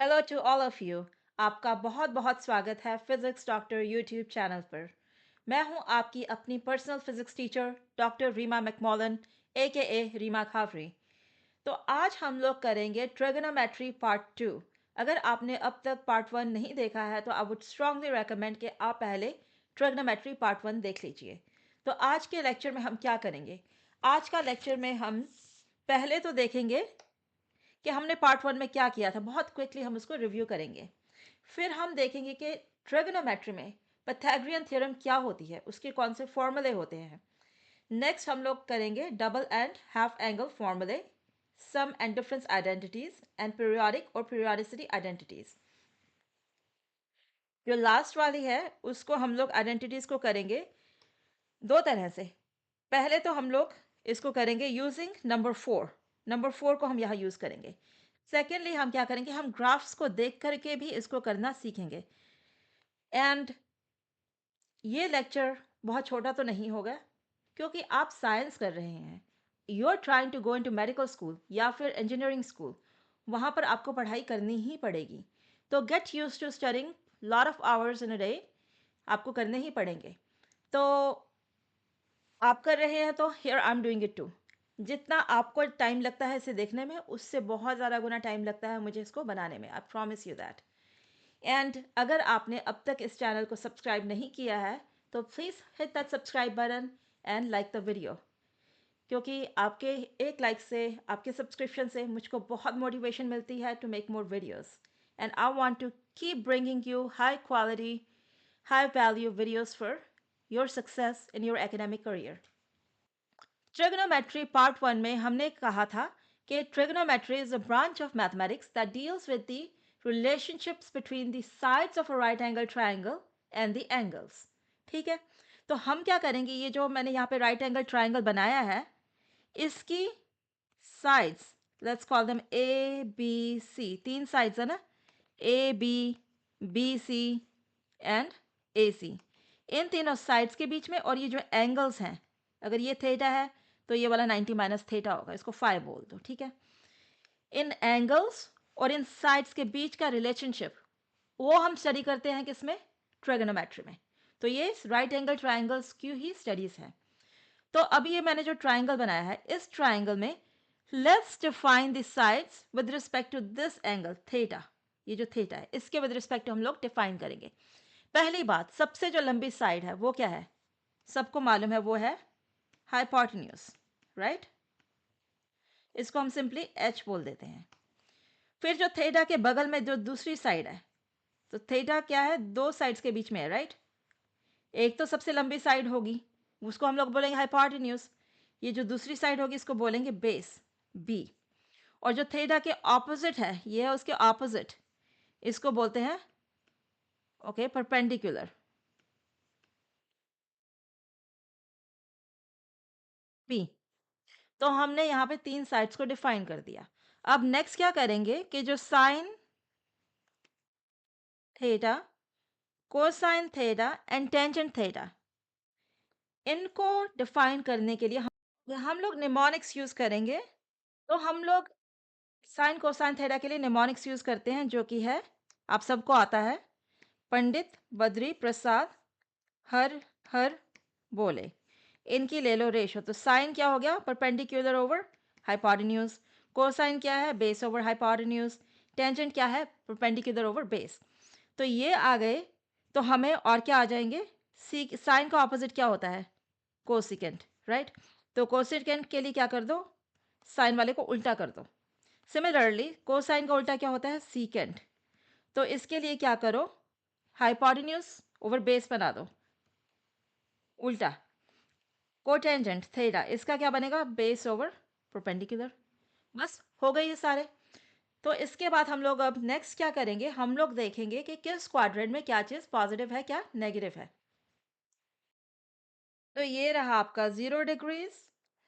Hello to all of you. आपका बहुत बहुत स्वागत है फिजिक्स डॉक्टर यूट्यूब चैनल पर। मैं हूं आपकी अपनी personal physics teacher doctor Reema मैकमोलन ए के ए रीमा खावरी। तो आज हम लोग करेंगे ट्रिगोनोमेट्री पार्ट 2। अगर आपने अब तक पार्ट 1 नहीं देखा है तो आई वुड स्ट्रांगली रेकमेंड कि आप पहले ट्रिगोनोमेट्री पार्ट 1 देख लीजिए। तो आज के लेक्चर में हम क्या करेंगे? आज का लेक्चर में हम पहले तो देखेंगे कि हमने पार्ट 1 में क्या किया था। बहुत क्विकली हम उसको रिव्यू करेंगे। फिर हम देखेंगे कि ट्रिगोनोमेट्री में पाइथागोरियन थ्योरम क्या होती है, उसके कौन से फॉर्मूले होते हैं। नेक्स्ट हम लोग करेंगे डबल एंड हाफ एंगल फॉर्मूले, sum and difference identities and periodic और पीरियोडिसिटी आइडेंटिटीज। जो लास्ट वाली है उसको हम लोग आइडेंटिटीज को करेंगे दो तरह से। पहले तो हम लोग इसको करेंगे यूजिंग नंबर 4 को हम यहाँ यूज़ करेंगे। सेकेंडली हम क्या करेंगे, हम ग्राफ्स को देख करके भी इसको करना सीखेंगे। एंड ये लेक्चर बहुत छोटा तो नहीं होगा, क्योंकि आप साइंस कर रहे हैं। You are trying to go into medical school या फिर इंजीनियरिंग स्कूल, वहाँ पर आपको पढ़ाई करनी ही पड़ेगी। तो get use to studying lot of hours in a day, आपको करने ही पड़ेंगे। तो आप कर रहे हैं तो here I am doing it too. जितना आपको टाइम लगता है इसे देखने में, उससे बहुत ज़्यादा गुना टाइम लगता है मुझे इसको बनाने में। I promise you that. And अगर आपने अब तक इस चैनल को सब्सक्राइब नहीं किया है तो please hit that subscribe button and like the video, क्योंकि आपके एक लाइक से, आपके सब्सक्रिप्शन से मुझको बहुत मोटिवेशन मिलती है to make more videos. And I want to keep bringing you high quality, high value videos for your success in your academic career. Trigonometry part 1 में हमने कहा था कि trigonometry is a branch of mathematics that deals with the relationships between the sides of a right angle triangle and the angles। ठीक है, तो हम क्या करेंगे, ये जो मैंने यहाँ पे राइट एंगल ट्राइंगल बनाया है, इसकी sides, let's call them A B C, तीन साइड्स है ना, ए बी सी एंड ए सी। इन तीनों साइड्स के बीच में, और ये जो एंगल्स हैं, अगर ये थीटा है तो ये वाला 90 माइनस थीटा होगा, इसको 5 बोल दो। ठीक है, इन एंगल्स और इन साइड्स के बीच का रिलेशनशिप वो हम स्टडी करते हैं किसमें? ट्रिगोनोमेट्री में। तो ये राइट एंगल ट्राइंगल्स की ही स्टडीज है। तो अभी ये मैंने जो ट्राइंगल बनाया है, इस ट्राइंगल में let's define the sides with respect to this angle theta. ये जो थीटा है इसके विद रिस्पेक्ट हम लोग डिफाइन करेंगे। पहली बात, सबसे जो लंबी साइड है वो क्या है? सबको मालूम है, वो है हाइपोटेन्यूज, राइट? इसको हम सिंपली एच बोल देते हैं। फिर जो थीटा के बगल में जो दूसरी साइड है, तो थीटा क्या है? दो साइड्स के बीच में है, राइट? एक तो सबसे लंबी साइड होगी, उसको हम लोग बोलेंगे हाइपोटेन्यूज। ये जो दूसरी साइड होगी इसको बोलेंगे बेस, बी। और जो थीटा के ऑपोजिट है, ये है उसके ऑपोजिट, इसको बोलते हैं ओके परपेंडिकुलर, पी। तो हमने यहाँ पे तीन साइड्स को डिफाइन कर दिया। अब नेक्स्ट क्या करेंगे कि जो sign theta, cosine theta and tangent theta, इनको डिफाइन करने के लिए हम लोग निमोनिक्स यूज करेंगे। तो हम लोग साइन कोसाइन थीटा के लिए निमोनिक्स यूज करते हैं, जो कि है, आप सबको आता है, पंडित बद्री प्रसाद हर हर बोले। इनकी ले लो रेशो। तो साइन क्या हो गया? Perpendicular over hypotenuse. कोसाइन क्या है? Base over hypotenuse. टेंजेंट क्या है? Perpendicular over base. तो ये आ गए। तो हमें और क्या आ जाएंगे? सी साइन का ऑपोजिट क्या होता है? Cosecant, right? तो कोसिकेंट के लिए क्या कर दो? साइन वाले को उल्टा कर दो। सिमिलरली कोसाइन का उल्टा क्या होता है? सीकेंट। तो इसके लिए क्या करो? हाइपोटेन्यूज ओवर बेस बना दो, उल्टा। कोटेंजेंट थीटा, इसका क्या बनेगा? Base over perpendicular. बस हो गए ये सारे। तो इसके बाद हम लोग अब नेक्स्ट क्या करेंगे, हम लोग देखेंगे कि किस क्वाड्रेंट में क्या चीज़ पॉजिटिव है, क्या नेगेटिव है। तो ये रहा आपका 0 डिग्रीज,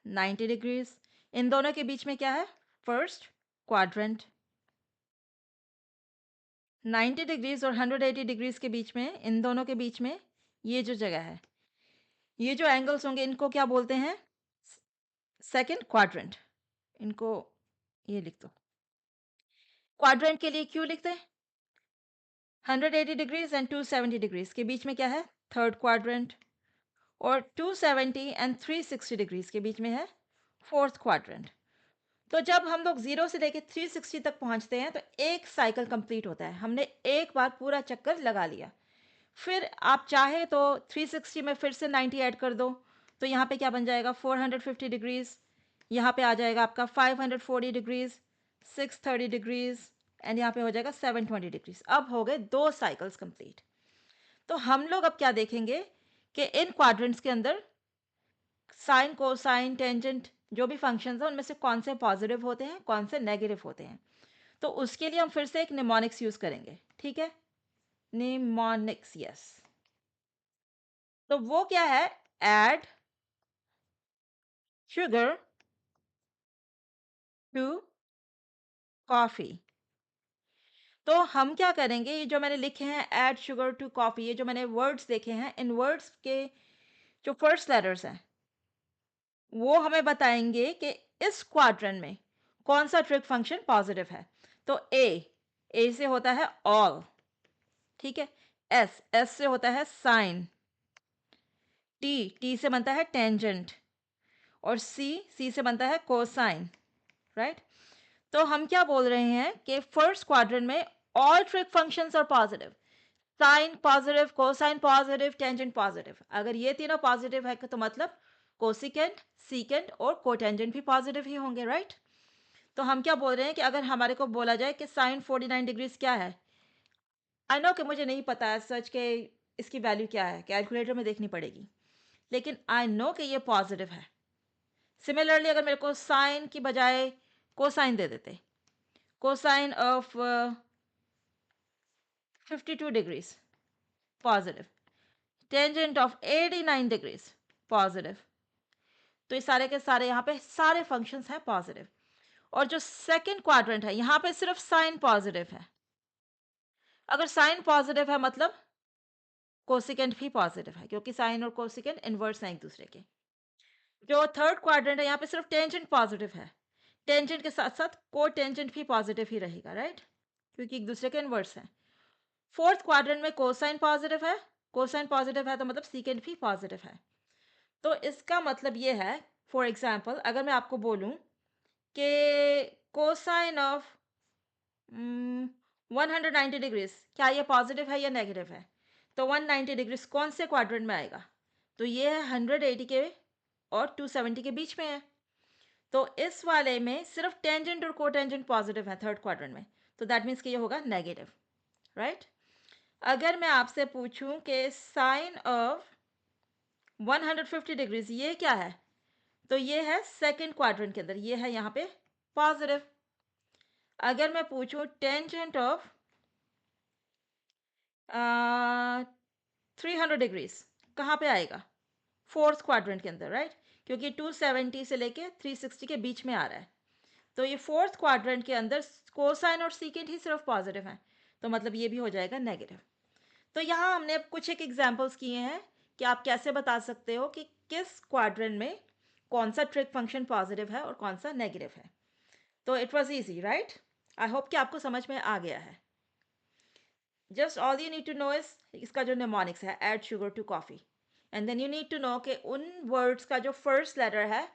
90 डिग्रीज। इन दोनों के बीच में क्या है? First quadrant. 90 डिग्रीज और 180 डिग्रीज के बीच में, इन दोनों के बीच में ये जो जगह है, ये जो एंगल्स होंगे इनको क्या बोलते हैं? Second quadrant. इनको ये लिख दो। क्वाड्रेंट के लिए क्यों लिखते हैं? 180 डिग्रीज एंड 270 डिग्रीज के बीच में क्या है? Third quadrant. और 270 एंड 360 डिग्रीज के बीच में है फोर्थ क्वाड्रेंट। तो जब हम लोग 0 से लेके 360 तक पहुंचते हैं तो एक साइकिल कंप्लीट होता है, हमने एक बार पूरा चक्कर लगा लिया। फिर आप चाहे तो 360 में फिर से 90 ऐड कर दो, तो यहाँ पे क्या बन जाएगा? 450 डिग्रीज। यहाँ पे आ जाएगा आपका 540 डिग्रीज, 630 डिग्रीज, एंड यहाँ पे हो जाएगा 720 डिग्रीज। अब हो गए 2 साइकिल्स कंप्लीट। तो हम लोग अब क्या देखेंगे कि इन क्वाड्रेंट्स के अंदर साइन, कोसाइन, टेंजेंट जो भी फंक्शंस हैं उनमें से कौन से पॉजिटिव होते हैं, कौन से नेगेटिव होते हैं। तो उसके लिए हम फिर से एक निमोनिक्स यूज करेंगे, ठीक है? Mnemonics, yes. तो वो क्या है? Add sugar to coffee. तो हम क्या करेंगे, ये जो मैंने लिखे हैं ऐड शुगर टू कॉफी, ये जो मैंने वर्ड्स देखे हैं, इन वर्ड्स के जो फर्स्ट लेटर्स हैं वो हमें बताएंगे कि इस क्वाड्रेंट में कौन सा ट्रिक फंक्शन पॉजिटिव है। तो ए से होता है ऑल, ठीक है? एस से होता है साइन, टी से बनता है टेंजेंट, और सी से बनता है कोसाइन, राइट? तो हम क्या बोल रहे हैं कि फर्स्ट क्वाड्रेंट में all trig functions are positive. Sine positive, cosine positive, tangent positive. अगर ये तीनों पॉजिटिव है तो मतलब कोसिकेंट, सीकेंट और कोटेंजेंट भी पॉजिटिव ही होंगे, राइट? तो हम क्या बोल रहे हैं कि अगर हमारे को बोला जाए कि साइन 49 डिग्रीज क्या है, आई नो कि मुझे नहीं पता है सच के इसकी वैल्यू क्या है, कैलकुलेटर में देखनी पड़ेगी, लेकिन आई नो कि ये पॉजिटिव है। सिमिलरली अगर मेरे को साइन की बजाय कोसाइन दे देते, cosine of 52 degrees positive, tangent of 89 degrees positive, तो ये सारे के सारे यहाँ पे सारे फंक्शंस हैं पॉजिटिव। और जो सेकंड क्वाड्रेंट है यहाँ पे सिर्फ साइन पॉजिटिव है। अगर साइन पॉजिटिव है मतलब कोसिकेंट भी पॉजिटिव है, क्योंकि साइन और कोसिकेंट इनवर्स हैं एक दूसरे के। जो थर्ड क्वाड्रेंट है यहाँ पे सिर्फ टेंजेंट पॉजिटिव है, टेंजेंट के साथ साथ को टेंजेंट भी पॉजिटिव ही रहेगा, राइट? क्योंकि एक दूसरे के इनवर्स हैं। फोर्थ क्वाड्रेंट में कोसाइन पॉजिटिव है, कोसाइन पॉजिटिव है तो मतलब सीकेंट भी पॉजिटिव है। तो इसका मतलब ये है, फॉर एग्जाम्पल अगर मैं आपको बोलूं कि कोसाइन ऑफ 190 डिग्रीज क्या ये पॉजिटिव है या नेगेटिव है, तो 190 डिग्रीज कौन से क्वाड्रेंट में आएगा? तो ये है 180 के और 270 के बीच में है। तो इस वाले में सिर्फ टेंजेंट और कोटेंजेंट पॉजिटिव है थर्ड क्वाड्रेंट में, तो दैट मीन्स कि ये होगा नेगेटिव, राइट? अगर मैं आपसे पूछूं कि साइन ऑफ 150 डिग्रीज ये क्या है, तो ये है सेकंड क्वाड्रेंट के अंदर, ये है यहाँ पे पॉजिटिव। अगर मैं पूछूं टेंजेंट ऑफ 300 डिग्रीज कहाँ पे आएगा? फोर्थ क्वाड्रेंट के अंदर, राइट? क्योंकि 270 से लेके 360 के बीच में आ रहा है, तो ये फोर्थ क्वाड्रेंट के अंदर कोसाइन और सीकेंट ही सिर्फ पॉजिटिव है, तो मतलब ये भी हो जाएगा नेगेटिव। तो यहाँ हमने कुछ एक एग्जांपल्स किए हैं कि आप कैसे बता सकते हो कि किस क्वाड्रेंट में कौन सा ट्रिक फंक्शन पॉजिटिव है और कौन सा नेगेटिव है। तो it was easy, right? I hope कि आपको समझ में आ गया है। Just all you need to know is इसका जो निमोनिक्स है add sugar to coffee, and then you need to know कि उन वर्ड्स का जो फर्स्ट लेटर है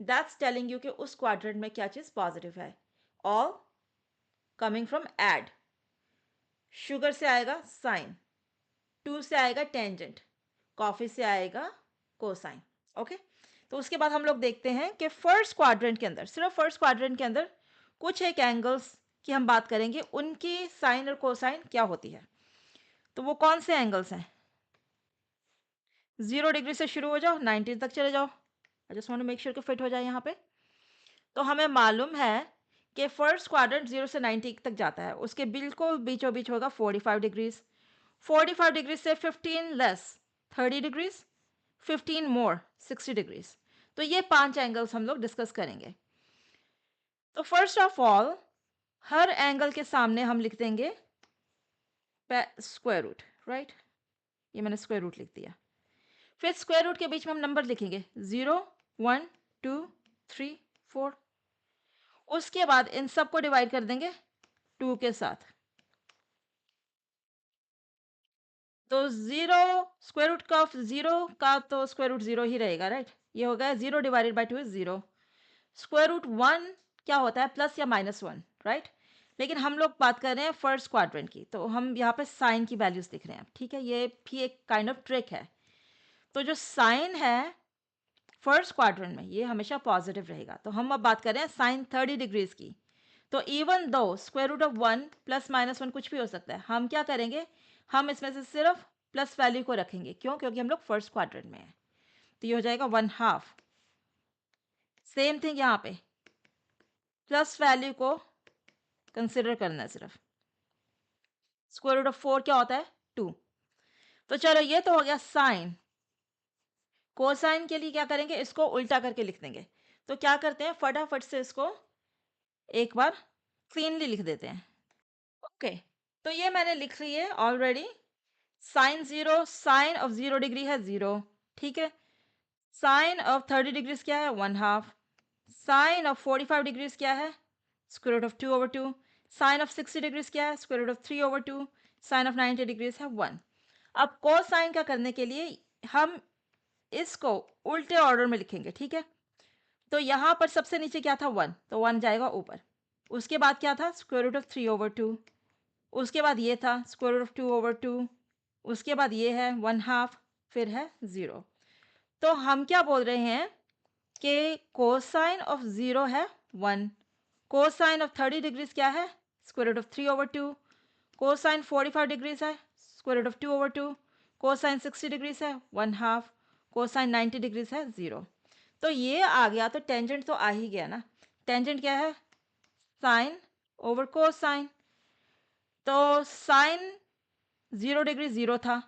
दैट्स टेलिंग यू कि उस क्वाड्रेंट में क्या चीज़ पॉजिटिव है। All coming from add, sugar से आएगा साइन, टू से आएगा टेंजेंट, कॉफी से आएगा कोसाइन, ओके? तो उसके बाद हम लोग देखते हैं कि फर्स्ट क्वाड्रेंट के अंदर, सिर्फ फर्स्ट क्वाड्रेंट के अंदर कुछ एक एंगल्स की हम बात करेंगे, उनकी साइन और कोसाइन क्या होती है। तो वो कौन से एंगल्स हैं? 0 डिग्री से शुरू हो जाओ, 90 तक चले जाओ। I just want to make sure कि फिट हो जाए यहाँ पे। तो हमें मालूम है कि फर्स्ट क्वाड्रेंट 0 से 90 तक जाता है, उसके बिल्कुल बीचों बीच होगा 45 डिग्रीज। 45 डिग्रीज से 15 लेस 30 डिग्रीज, 15 मोर 60 डिग्रीज। तो ये 5 एंगल्स हम लोग डिस्कस करेंगे। तो first of all her angle के सामने हम लिख देंगे स्क्वायर रूट, राइट? ये मैंने स्क्वायर रूट लिख दिया। फिर स्क्वायर रूट के बीच में हम नंबर लिखेंगे 0, 1, 2, 3, 4। उसके बाद इन सब को डिवाइड कर देंगे 2 के साथ। तो 0 स्क्वायर रूट का ऑफ 0 का तो स्क्वायर रूट 0 ही रहेगा, राइट? ये हो गया 0 divided by 2 is 0। Square root 1 क्या होता है? प्लस या -1, राइट? लेकिन हम लोग बात कर रहे हैं फर्स्ट क्वाड्रेंट की, तो हम यहाँ पे साइन की वैल्यूज लिख रहे हैं, ठीक है? ये भी एक काइंड ऑफ ट्रिक है। तो जो साइन है फर्स्ट क्वाड्रेंट में, ये हमेशा पॉजिटिव रहेगा। तो हम अब बात कर रहे हैं साइन 30 डिग्रीज की। तो even though square root of 1 plus -1 कुछ भी हो सकता है, हम क्या करेंगे? हम इसमें से सिर्फ प्लस वैल्यू को रखेंगे। क्यों? क्योंकि हम लोग फर्स्ट क्वाड्रेंट में हैं। तो ये हो जाएगा 1/2। सेम थिंग यहाँ पे प्लस वैल्यू को कंसिडर करना है सिर्फ। स्क्वायर रूट ऑफ 4 क्या होता है? 2। तो चलो ये तो हो गया साइन। कोसाइन के लिए क्या करेंगे? इसको उल्टा करके लिख देंगे। तो क्या करते हैं, फटाफट से इसको एक बार क्लीनली लिख देते हैं। ओके, तो ये मैंने लिख ली है already. Sine 0, sine of 0 degree है 0, ठीक है? साइन ऑफ 30 डिग्रीज क्या है? 1/2। साइन ऑफ 45 डिग्रीज क्या है? Square root of 2/2। Sine of 60 degrees क्या है? Square root of 3/2। Sine of 90 degrees है 1। अब कोसाइन का करने के लिए हम इसको उल्टे ऑर्डर में लिखेंगे, ठीक है? तो यहाँ पर सबसे नीचे क्या था? 1, तो 1 जाएगा ऊपर। उसके बाद क्या था? Square root of 3/2। उसके बाद ये था स्क्वायर रूट ऑफ 2/2। उसके बाद ये है 1/2, फिर है 0। तो हम क्या बोल रहे हैं कि कोसाइन ऑफ 0 है 1। कोसाइन ऑफ 30 डिग्रीज क्या है? Square root of 3/2। Cosine 45 degrees है square root of 2/2। Cosine 60 degrees है 1/2। कोसाइन 90 डिग्रीज है 0। तो ये आ गया, तो टेंजेंट तो आ ही गया ना। टेंजेंट क्या है? Sine over cosine. तो साइन 0 डिग्री 0 था,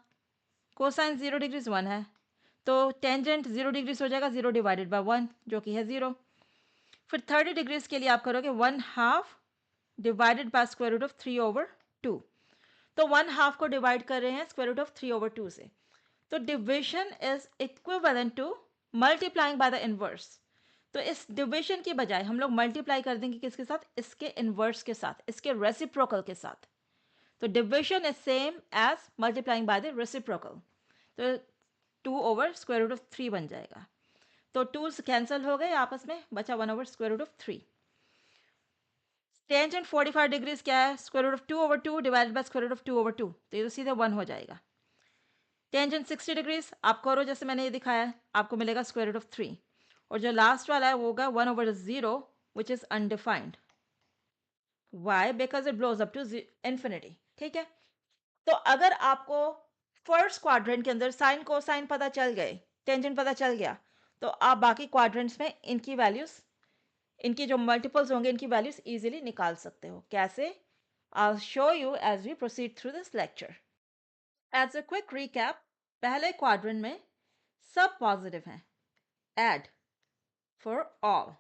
कोसाइन 0 डिग्रीज 1 है, तो टेंजेंट 0 डिग्रीज हो जाएगा 0 डिवाइडेड बाय 1, जो कि है 0। फिर 30 डिग्रीज के लिए आप करोगे 1/2 divided by square root of 3/2। तो 1/2 को डिवाइड कर रहे हैं स्क्वायर रूट ऑफ 3/2 से। तो division is equivalent to multiplying by the inverse. तो इस डिविजन की बजाय हम लोग मल्टीप्लाई कर देंगे किसके साथ? इसके इनवर्स के साथ, इसके रेसिप्रोकल के साथ। तो division is same as multiplying by the reciprocal. तो 2/√3 बन जाएगा। तो 2 कैंसिल हो गए आपस में, बचा 1/√3। टेंजेंट 45 डिग्रीज क्या है? Square root of 2/2 divided by square root of 2/2, तो ये तो सीधे 1 हो जाएगा। टेंजेंट 60 डिग्रीज आप करो जैसे मैंने ये दिखाया है, आपको मिलेगा स्क्वायर रूट ऑफ 3। और जो लास्ट वाला है वो होगा 1/0 which is undefined. Why? Because it blows up to infinity, ठीक है? तो अगर आपको फर्स्ट क्वाड्रेंट के अंदर साइन को साइन पता चल गए, टेंजेंट पता चल गया, तो आप बाकी क्वाड्रेंट्स में इनकी वैल्यूज, इनकी जो मल्टीपल्स होंगे, इनकी वैल्यूज इजीली निकाल सकते हो। कैसे? I'll show you as we proceed through this lecture. As a quick recap, पहले क्वाड्रेंट में सब पॉजिटिव हैं, add for all.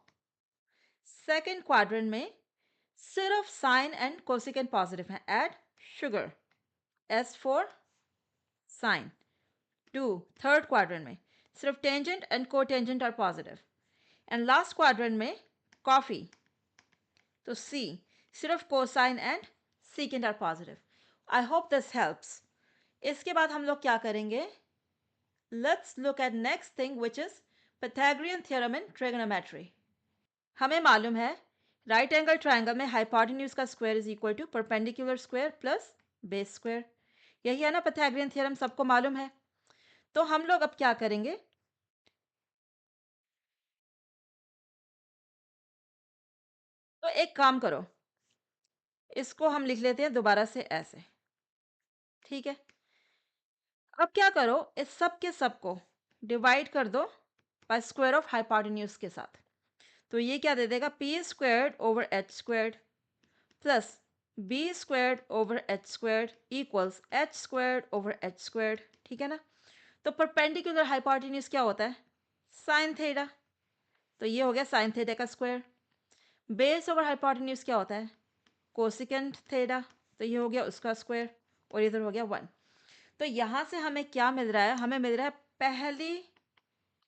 Second quadrant में सिर्फ साइन एंड कोसिकेंट पॉजिटिव हैं, add sugar, S for sine. 2, third quadrant में सिर्फ tangent and cotangent are positive. And last quadrant में कॉफी, तो सी, सिर्फ cosine and secant are positive. I hope this helps. इसके बाद हम लोग क्या करेंगे? Let's look at next thing which is Pythagorean theorem in trigonometry. हमें मालूम है राइट एंगल ट्राइंगल में हाइपोटेन्यूज का square is equal to perpendicular square plus base square. यही है ना पाइथागोरियन थ्योरम, सबको मालूम है। तो हम लोग अब क्या करेंगे? तो एक काम करो, इसको हम लिख लेते हैं दोबारा से ऐसे, ठीक है? अब क्या करो, इस सब के सब को डिवाइड कर दो बाय स्क्वायर ऑफ हाइपोटेन्यूज के साथ। तो ये क्या दे देगा? P squared over H squared plus B squared over H squared equals H squared over H squared, ठीक है ना? तो परपेंडिकुलर हाइपोटेन्यूज क्या होता है? Sine theta. तो ये हो गया साइन थीटा का स्क्वायर। बेस ओवर हाइपोटेन्यूज क्या होता है? Cosecant theta. तो ये हो गया उसका स्क्वायर, और इधर हो गया 1। तो यहाँ से हमें क्या मिल रहा है? हमें मिल रहा है पहली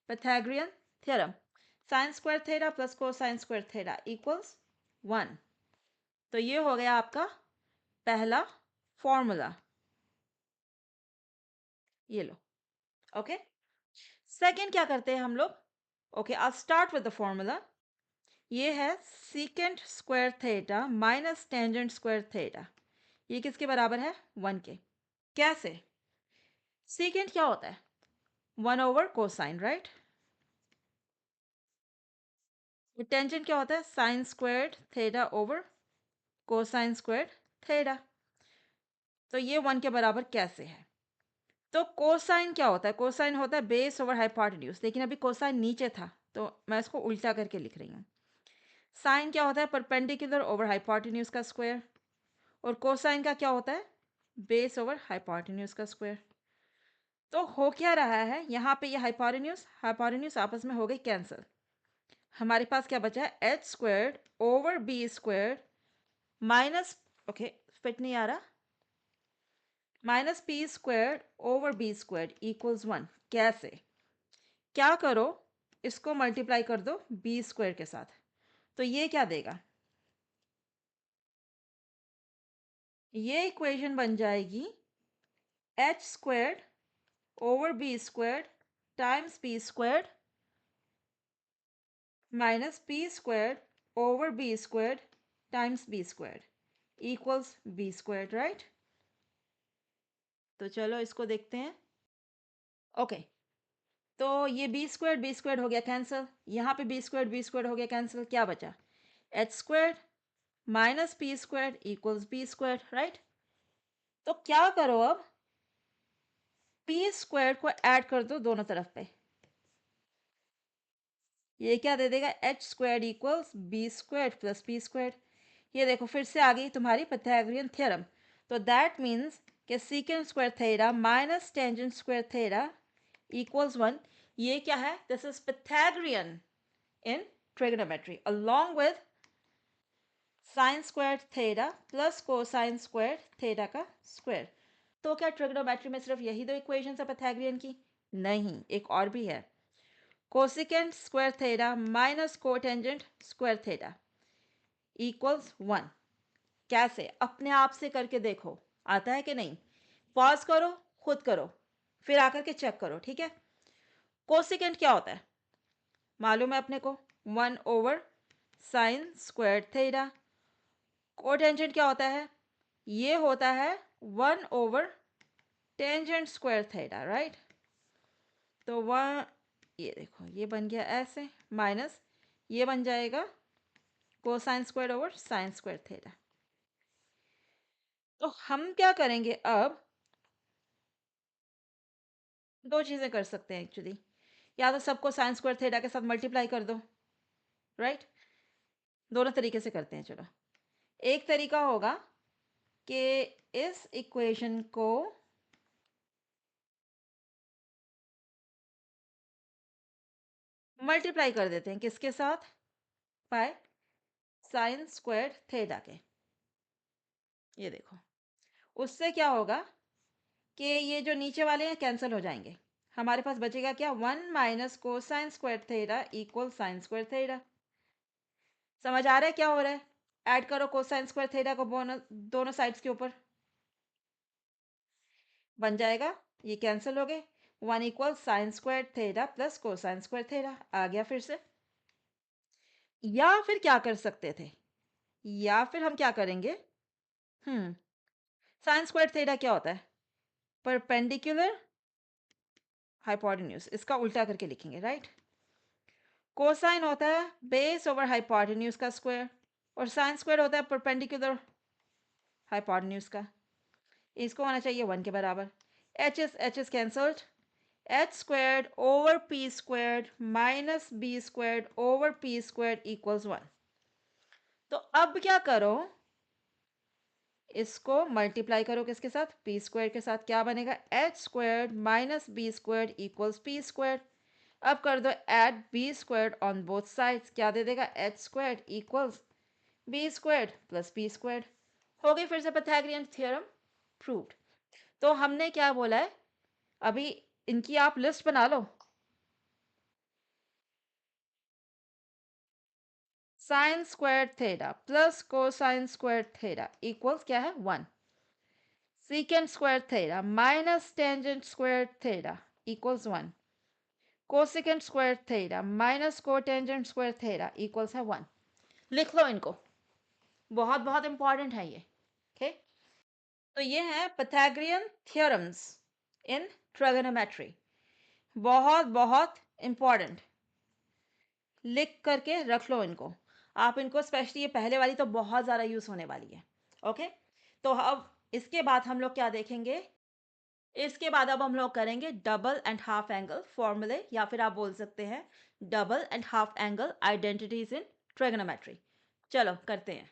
Pythagorean theorem, sign square theta plus cosine square theta equals 1। तो ये हो गया आपका पहला फॉर्मूला। ये लो। ओके, सेकंड क्या करते हैं हम लोग? Okay, I start with the formula. ये है secant square theta minus tangent square theta. ये किसके बराबर है? 1 के। कैसे? सीकेंट क्या होता है? 1 ओवर कोसाइन, राइट? टेंजेंट क्या होता है? Sine squared theta over cosine squared theta. तो ये 1 के बराबर कैसे है? तो कोसाइन क्या होता है? कोसाइन होता है बेस ओवर हाइपोटेन्यूज, लेकिन अभी कोसाइन नीचे था तो मैं इसको उल्टा करके लिख रही हूँ। साइन क्या होता है? परपेंडिकुलर ओवर हाइपोटेन्यूज का स्क्वायर। और कोसाइन का क्या होता है? बेस ओवर हाइपोटेन्यूज का स्क्वायर। तो हो क्या रहा है यहाँ पे? ये हाइपोटेन्यूज हाइपोटेन्यूज आपस में हो गई कैंसिल। हमारे पास क्या बचा है? H squared over B squared minus, okay fit नहीं आ रहा, minus P squared over B squared equals 1। कैसे? क्या करो, इसको मल्टीप्लाई कर दो बी स्क्वायर के साथ। तो ये क्या देगा? ये इक्वेशन बन जाएगी H squared over B squared times B squared minus P squared over B squared times B squared equals B squared, right? तो चलो इसको देखते हैं। ओके, तो ये बी स्क्वायर्ड हो गया कैंसिल। यहाँ पे बी स्क्वायर्ड हो गया कैंसिल। क्या बचा? H squared minus P squared equals B squared, right? तो क्या करो अब? पी स्क्वायर्ड को ऐड कर दो दोनों तरफ पे। ये क्या दे देगा? H squared equals B squared plus P squared. ये देखो फिर से आ गई तुम्हारी पाइथागोरियन थ्योरम। तो दैट मीन्स कि secant square theta minus tangent square theta equals 1। ये क्या है? This is Pythagorean in trigonometry along with sine square theta plus cosine square theta का स्क्वायर। तो क्या ट्रिग्नोमेट्री में सिर्फ यही दो इक्वेशन है पाइथागोरियन की? नहीं, एक और भी है। Cosecant square theta minus cotangent square theta equals 1। कैसे? अपने आप से करके देखो, आता है कि नहीं? पॉज करो, खुद करो, फिर आकर के चेक करो, ठीक है? कोसिकेंट क्या होता है? मालूम है अपने को, 1 over sign square theta. Cotangent क्या होता है? ये होता है 1 over tangent square theta, right? तो वह, ये देखो ये बन गया ऐसे, माइनस ये बन जाएगा cosine square over sign square theta. तो हम क्या करेंगे अब? दो चीज़ें कर सकते हैं एक्चुअली। या तो सबको साइन स्क्वायर थीटा के साथ मल्टीप्लाई कर दो, राइट? दोनों तरीके से करते हैं, चलो। एक तरीका होगा कि इस इक्वेशन को मल्टीप्लाई कर देते हैं किसके साथ? बाय साइन स्क्वायर थीटा के। ये देखो, उससे क्या होगा कि ये जो नीचे वाले हैं कैंसिल हो जाएंगे। हमारे पास बचेगा क्या? 1 minus cosine square theta equal sine square theta. समझ आ रहा है क्या हो रहा है? ऐड करो कोसाइन स्क्वायर थीटा को दोनों साइड्स के ऊपर, बन जाएगा, ये कैंसिल हो गए। 1 equal sine square theta plus cosine square theta आ गया फिर से। या फिर क्या कर सकते थे? या फिर हम क्या करेंगे? साइन स्क्वायर थीटा क्या होता है? परपेंडिकुलर हाइपोटेन्यूज, इसका उल्टा करके लिखेंगे, राइट? कोसाइन होता है बेस ओवर हाइपोटेन्यूज का स्क्वायर, और साइन स्क्वायर होता है परपेंडिकुलर हाइपोटेन्यूज का। इसको होना चाहिए 1 के बराबर। H is cancelled. H squared over P squared minus B squared over P squared equals 1। तो अब क्या करो? इसको मल्टीप्लाई करो किसके साथ? पी स्क्वायर के साथ। क्या बनेगा? H squared minus B squared equals P squared. अब कर दो add B squared on both sides. क्या दे देगा? H squared equals B squared plus P squared. हो गई फिर से पाइथागोरियन थ्योरम प्रूव्ड। तो हमने क्या बोला है अभी? इनकी आप लिस्ट बना लो। Sine square theta plus cosine square theta equals क्या है 1. Secant square theta minus tangent square theta equals 1. Cosecant square theta minus cotangent square theta equals है 1. लिख लो इनको, बहुत बहुत इंपॉर्टेंट है ये. ओके, तो ये है pythagorean theorems इन trigonometry. बहुत बहुत इंपॉर्टेंट, लिख करके रख लो इनको आप. इनको स्पेशली ये पहले वाली तो बहुत ज़्यादा यूज़ होने वाली है. ओके, तो अब इसके बाद हम लोग क्या देखेंगे, इसके बाद अब हम लोग करेंगे डबल एंड हाफ एंगल फॉर्मूले, या फिर आप बोल सकते हैं double and half angle identities in trigonometry. चलो करते हैं.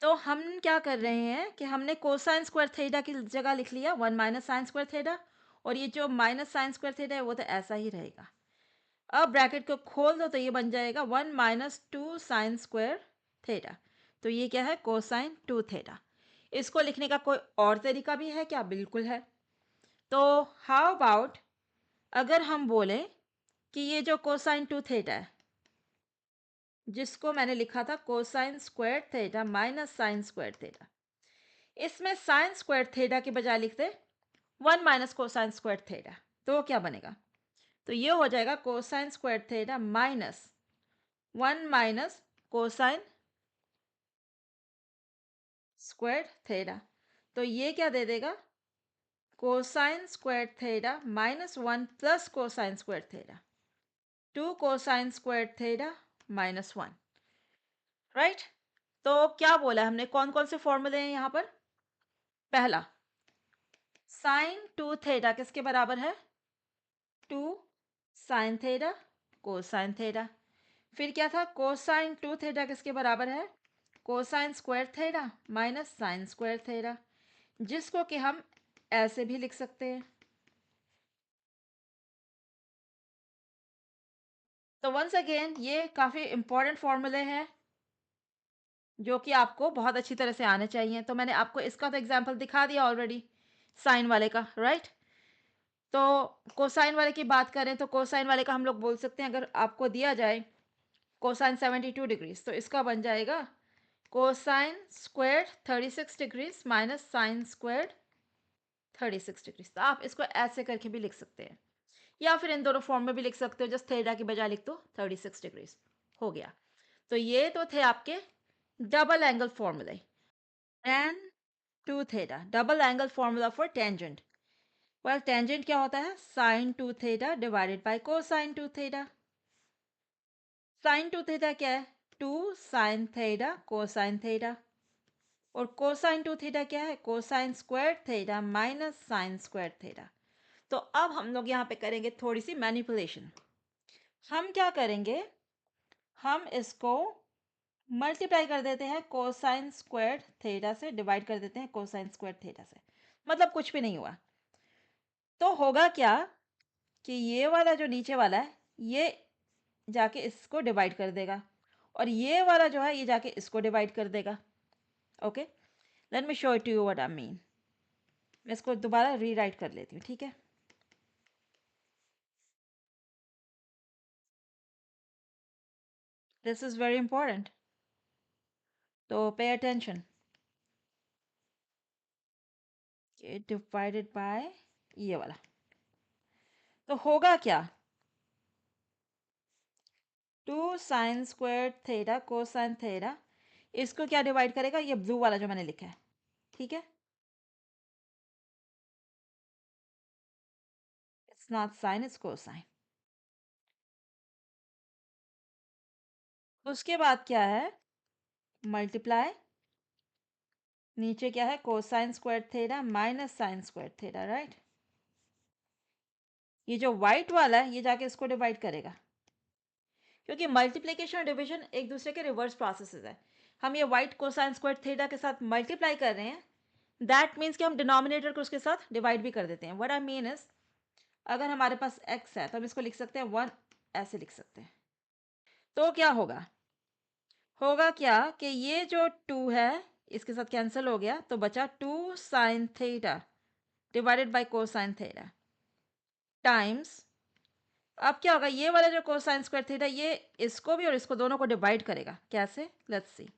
तो हम क्या कर रहे हैं कि हमने कोसाइन स्क्वायर थीटा की जगह लिख लिया 1 माइनस साइन स्क्वायर थीटा, और ये जो माइनस साइन स्क्वायर थीटा है वो तो ऐसा ही रहेगा. अब ब्रैकेट को खोल दो तो ये बन जाएगा 1 माइनस 2 साइन स्क्वायर थीटा. तो ये क्या है, कोसाइन 2 थीटा. इसको लिखने का कोई और तरीका भी है क्या? बिल्कुल है. तो हाउ अबाउट अगर हम बोले कि ये जो कोसाइन 2 थीटा है, जिसको मैंने लिखा था cosine square theta minus sine square theta, इसमें साइन स्क्वायर थीटा के बजाय लिखते 1 माइनस कोसाइन स्क्वायर थीटा, तो क्या बनेगा? तो ये हो जाएगा cosine square theta minus 1 minus cosine square theta. तो ये क्या दे देगा, cosine square theta minus 1 plus cosine square theta, 2 cosine square theta minus 1. Right, तो क्या बोला हमने, कौन कौन से फॉर्मूले हैं यहाँ पर? पहला, साइन 2 थीटा किसके बराबर है? 2 साइन थीटा कोसाइन थीटा. फिर क्या था, कोसाइन 2 थीटा किसके बराबर है? Cosine square theta minus sine square theta, जिसको कि हम ऐसे भी लिख सकते हैं. तो वंस अगेन ये काफ़ी इंपॉर्टेंट फॉर्मूले हैं जो कि आपको बहुत अच्छी तरह से आने चाहिए. तो मैंने आपको इसका तो एग्जांपल दिखा दिया ऑलरेडी, साइन वाले का. राइट, तो कोसाइन वाले की बात करें तो कोसाइन वाले का हम लोग बोल सकते हैं, अगर आपको दिया जाए कोसाइन 72 डिग्रीज, तो इसका बन जाएगा cosine square 36 degrees minus sine square 36 degrees. तो आप इसको ऐसे करके भी लिख सकते हैं, या फिर इन दोनों फॉर्म में भी लिख सकते हो. जस्ट थीटा की बजाय लिख दो 36 डिग्रीज, हो गया. तो ये तो थे आपके डबल एंगल फॉर्मूले. tan 2 थीटा, double angle formula for tangent. Well, tangent क्या होता है? Sine 2 theta divided by cosine 2 theta. Sine 2 theta क्या है? 2 साइन थीटा कोसाइन थीटा. और कोसाइन 2 थीटा क्या है? Cosine square theta minus sine square theta. तो अब हम लोग यहाँ पे करेंगे थोड़ी सी मैनिपुलेशन. हम क्या करेंगे, हम इसको मल्टीप्लाई कर देते हैं कोसाइन स्क्वायर थीटा से, डिवाइड कर देते हैं कोसाइन स्क्वायर थीटा से. मतलब कुछ भी नहीं हुआ. तो होगा क्या, कि ये वाला जो नीचे वाला है ये जाके इसको डिवाइड कर देगा और ये वाला जो है ये जाके इसको डिवाइड कर देगा. Okay, let me show it to you what I mean. मैं इसको दोबारा रीराइट कर लेती हूँ, ठीक है. दिस इज वेरी इंपॉर्टेंट, तो पे अटेंशन. डिवाइडेड बाय ये वाला, तो होगा क्या? 2 sin² कोसाइन थीटा, इसको क्या डिवाइड करेगा? ये ब्लू वाला जो मैंने लिखा है, ठीक है. It's not sine, it's cosine. उसके बाद क्या है? मल्टीप्लाई, नीचे क्या है? Cosine theta minus sin² theta, right. ये जो व्हाइट वाला है ये जाके इसको डिवाइड करेगा, क्योंकि मल्टीप्लिकेशन और डिवीजन एक दूसरे के रिवर्स प्रोसेसेस है. हम ये व्हाइट कोसाइन² थीटा के साथ मल्टीप्लाई कर रहे हैं, दैट मीन्स कि हम डिनोमिनेटर को उसके साथ डिवाइड भी कर देते हैं. व्हाट आई मीन इज, अगर हमारे पास x है तो हम इसको लिख सकते हैं 1, ऐसे लिख सकते हैं. तो क्या होगा? होगा क्या कि ये जो 2 है इसके साथ कैंसिल हो गया, तो बचा 2 sin theta divided by cosine theta times. अब क्या होगा? ये वाला जो कोसाइन² थीटा ये इसको भी और इसको दोनों को डिवाइड करेगा. कैसे? Let's see.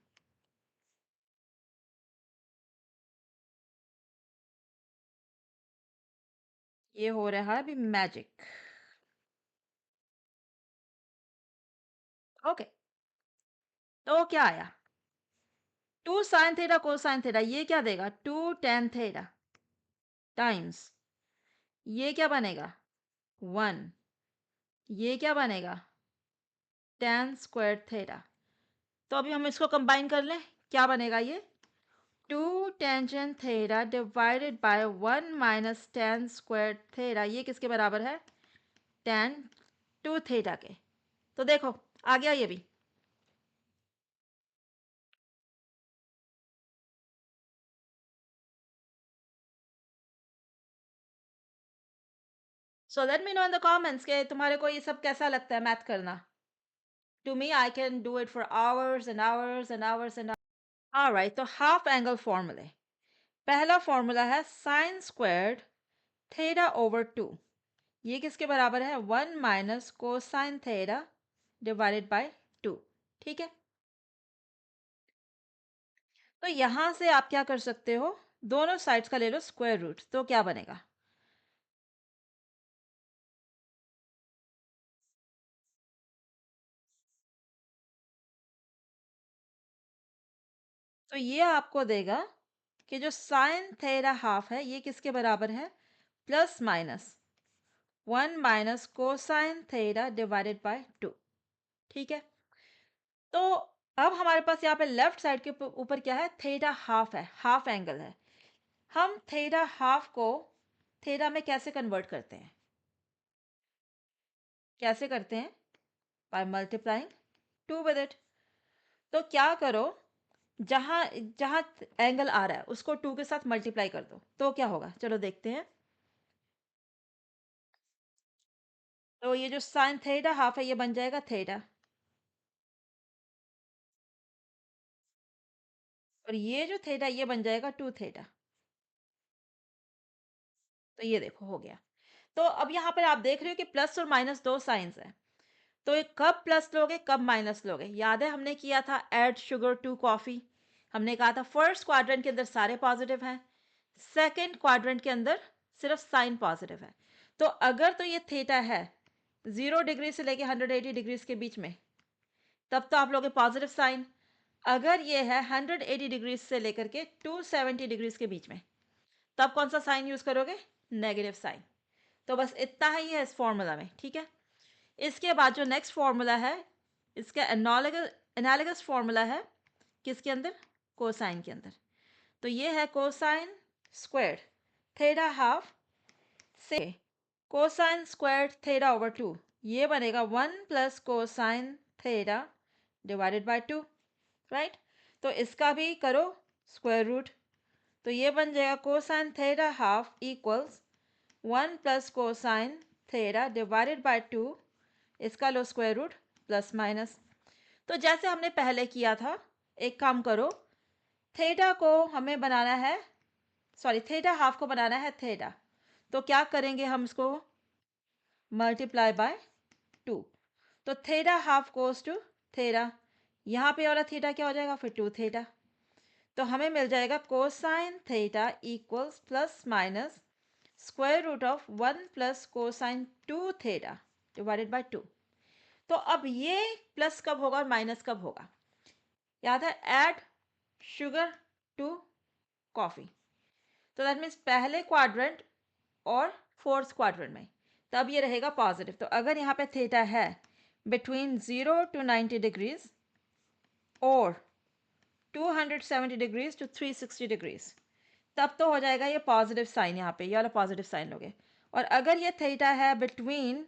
ये हो रहा है अभी मैजिक. ओके, तो क्या आया? 2 sin थीटा कोसाइन थीटा, ये क्या देगा? 2 tan थीटा टाइम्स ये क्या बनेगा? 1. ये क्या बनेगा? tan² theta. तो अभी हम इसको कंबाइन कर लें, क्या बनेगा ये? 2 tan theta divided by 1 minus tan² theta, ये किसके बराबर है? tan 2 थीटा के. तो देखो आ गया ये भी. So let me know in the comments कि तुम्हारे को ये सब कैसा लगता है मैथ करना. To me I can do it for hours and hours and hours and. Alright, तो हाफ एंगल फॉर्मूले. पहला फॉर्मूला है sin² थीटा ओवर 2, ये किसके बराबर है? 1 minus cosine theta divided by 2, ठीक है. तो यहां से आप क्या कर सकते हो? दोनों साइड्स का ले लो स्क्वायर रूट, तो क्या बनेगा? तो ये आपको देगा कि जो साइन थीटा हाफ है ये किसके बराबर है? Plus minus 1 minus cosine theta divided by 2, ठीक है. तो अब हमारे पास यहाँ पे लेफ्ट साइड के ऊपर क्या है? थीटा हाफ है, हाफ एंगल है. हम थीटा हाफ को थीटा में कैसे कन्वर्ट करते हैं? कैसे करते हैं? By multiplying 2 with it. तो क्या करो, जहां जहां एंगल आ रहा है उसको 2 के साथ मल्टीप्लाई कर दो, तो क्या होगा? चलो देखते हैं. तो ये जो साइन थीटा हाफ है ये बन जाएगा थीटा, और ये जो थीटा ये बन जाएगा 2 थीटा. तो ये देखो हो गया. तो अब यहाँ पर आप देख रहे हो कि प्लस और माइनस दो साइंस है. तो ये कब प्लस लोगे कब माइनस लोगे? याद है हमने किया था ऐड शुगर टू कॉफ़ी. हमने कहा था फर्स्ट क्वाड्रेंट के अंदर सारे पॉजिटिव हैं, सेकंड क्वाड्रेंट के अंदर सिर्फ साइन पॉजिटिव है. तो अगर तो ये थीटा है 0 डिग्री से लेके 180 डिग्रीज के बीच में, तब तो आप लोगे पॉजिटिव साइन. अगर ये है 180 डिग्रीज से लेकर के 270 डिग्रीज के बीच में, तब कौन सा साइन यूज करोगे? Negative sign. तो बस इतना ही है इस फॉर्मूला में, ठीक है. इसके बाद जो नेक्स्ट फॉर्मूला है इसका एनालिगस फॉर्मूला है किसके अंदर? कोसाइन के अंदर. तो ये है कोसाइन स्क्वायर थीटा हाफ से कोसाइन स्क्वायर थीटा ओवर 2, ये बनेगा 1 plus cosine theta divided by 2, right. तो इसका भी करो स्क्वायर रूट. तो ये बन जाएगा cosine theta half equals 1 plus cosine theta divided by 2, इसका लो स्क्वायर रूट प्लस माइनस। तो जैसे हमने पहले किया था, एक काम करो, थीटा को हमें बनाना है, सॉरी थीटा हाफ को बनाना है थीटा, तो क्या करेंगे हम इसको मल्टीप्लाई बाय 2। तो theta half goes to theta, यहाँ पे वाला थीटा क्या हो जाएगा फिर 2 थीटा। तो हमें मिल जाएगा cosine theta equals plus minus square root of 1 plus cosine 2 theta divided by 2। तो अब ये प्लस कब होगा और माइनस कब होगा? याद है, ऐड शुगर टू कॉफ़ी। तो दैट मीन्स पहले क्वाड्रेंट और फोर्थ क्वाड्रेंट में, तब ये रहेगा पॉजिटिव। तो अगर यहाँ पे थीटा है बिटवीन 0 टू 90 डिग्रीज और 270 डिग्रीज टू 360 डिग्रीज, तब तो हो जाएगा ये पॉजिटिव साइन, यहाँ पे ये वाला पॉजिटिव साइन लोगे। और अगर ये थीटा है बिटवीन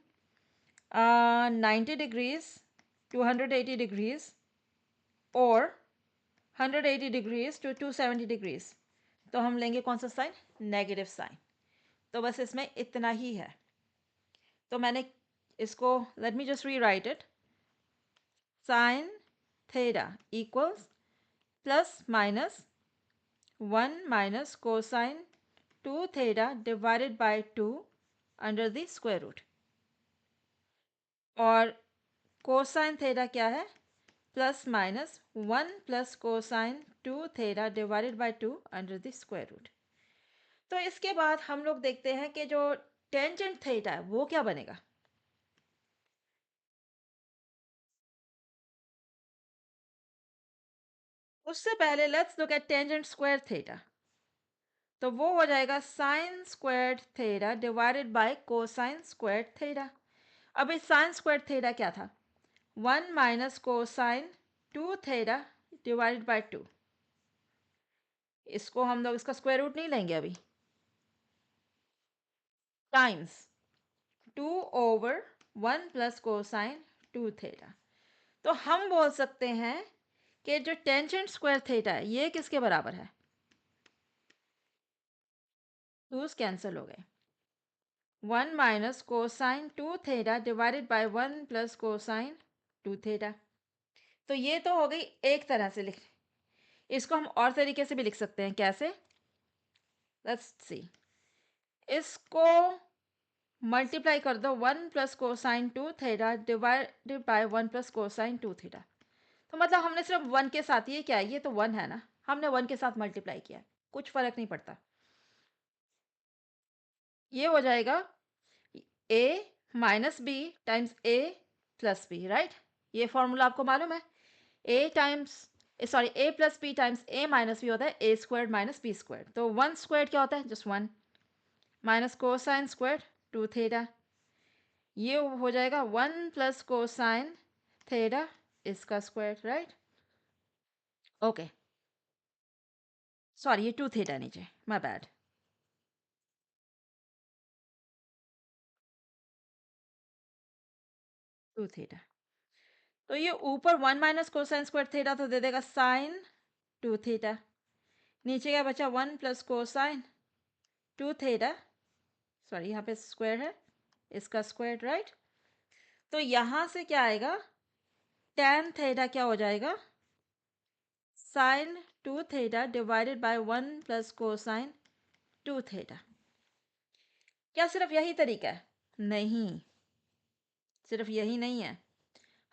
90 डिग्रीज 280 डिग्रीज और 180 डिग्रीज टू 270 डिग्रीज, तो हम लेंगे कौन सा साइन? Negative sign. तो बस इसमें इतना ही है। तो मैंने इसको, let me just rewrite it, sine theta equals plus minus 1 minus cosine 2 theta divided by 2 under the square root. और कोसाइन थीटा क्या है? Plus minus 1 plus cosine 2 theta divided by 2 under the square root. तो इसके बाद हम लोग देखते हैं कि जो टेंजेंट थीटा है वो क्या बनेगा। उससे पहले let's look eight tangent square theta. तो वो हो जाएगा sign square theta divided by cosine square theta. अब इस साइन स्क्वायर थीटा क्या था? 1 minus cosine 2 theta divided by 2। इसको हम लोग इसका स्क्वायर रूट नहीं लेंगे अभी, times 2 over 1 plus cosine 2 theta. तो हम बोल सकते हैं कि जो टेंजेंट स्क्वायर थीटा है ये किसके बराबर है? टूस कैंसिल हो गए। 1 minus cosine 2 theta divided by 1 plus cosine 2 theta. तो ये तो हो गई एक तरह से लिख, इसको हम और तरीके से भी लिख सकते हैं। कैसे? लेट्स सी, इसको मल्टीप्लाई कर दो 1 plus cosine 2 theta divided by 1 plus cosine 2 theta. तो मतलब हमने सिर्फ 1 के साथ, ये क्या है? ये तो 1 है ना, हमने 1 के साथ मल्टीप्लाई किया है, कुछ फर्क नहीं पड़ता। ये हो जाएगा ए माइनस बी टाइम्स ए प्लस बी, राइट? ये फॉर्मूला आपको मालूम है। ए टाइम्स, सॉरी, ए प्लस बी टाइम्स ए माइनस बी होता है ए स्क्वायर माइनस बी स्क्वायर। तो 1 स्क्वायर क्या होता है? Just 1 minus cosine square 2 theta. ये हो जाएगा 1 प्लस कोसाइन थीटा इसका स्क्वायर, राइट? ओके, सॉरी, ये 2 थीटा नीचे, माय बैड। 2 थीटा। तो ये ऊपर 1 माइनस कोसाइन स्क्वायर थीटा तो दे देगा साइन 2 थीटा। नीचे क्या बचा? 1 प्लस कोसाइन 2 थीटा, सॉरी यहाँ पे स्क्वायर है, इसका स्क्वायर, राइट? तो यहाँ से क्या आएगा? tan थीटा क्या हो जाएगा? Sine 2 theta divided by 1 plus cosine 2 theta. क्या सिर्फ यही तरीका है? नहीं, सिर्फ यही नहीं है।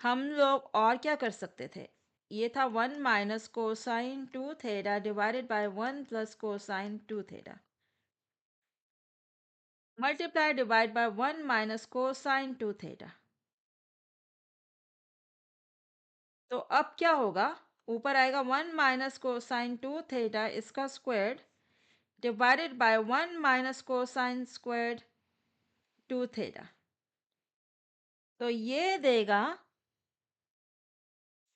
हम लोग और क्या कर सकते थे? ये था 1 minus cosine 2 theta divided by 1 plus cosine 2 theta, multiply divide by 1 minus cosine 2 theta. तो अब क्या होगा? ऊपर आएगा 1 माइनस कोसाइन 2 थीटा इसका square divided by 1 minus cosine square 2 theta. तो ये देगा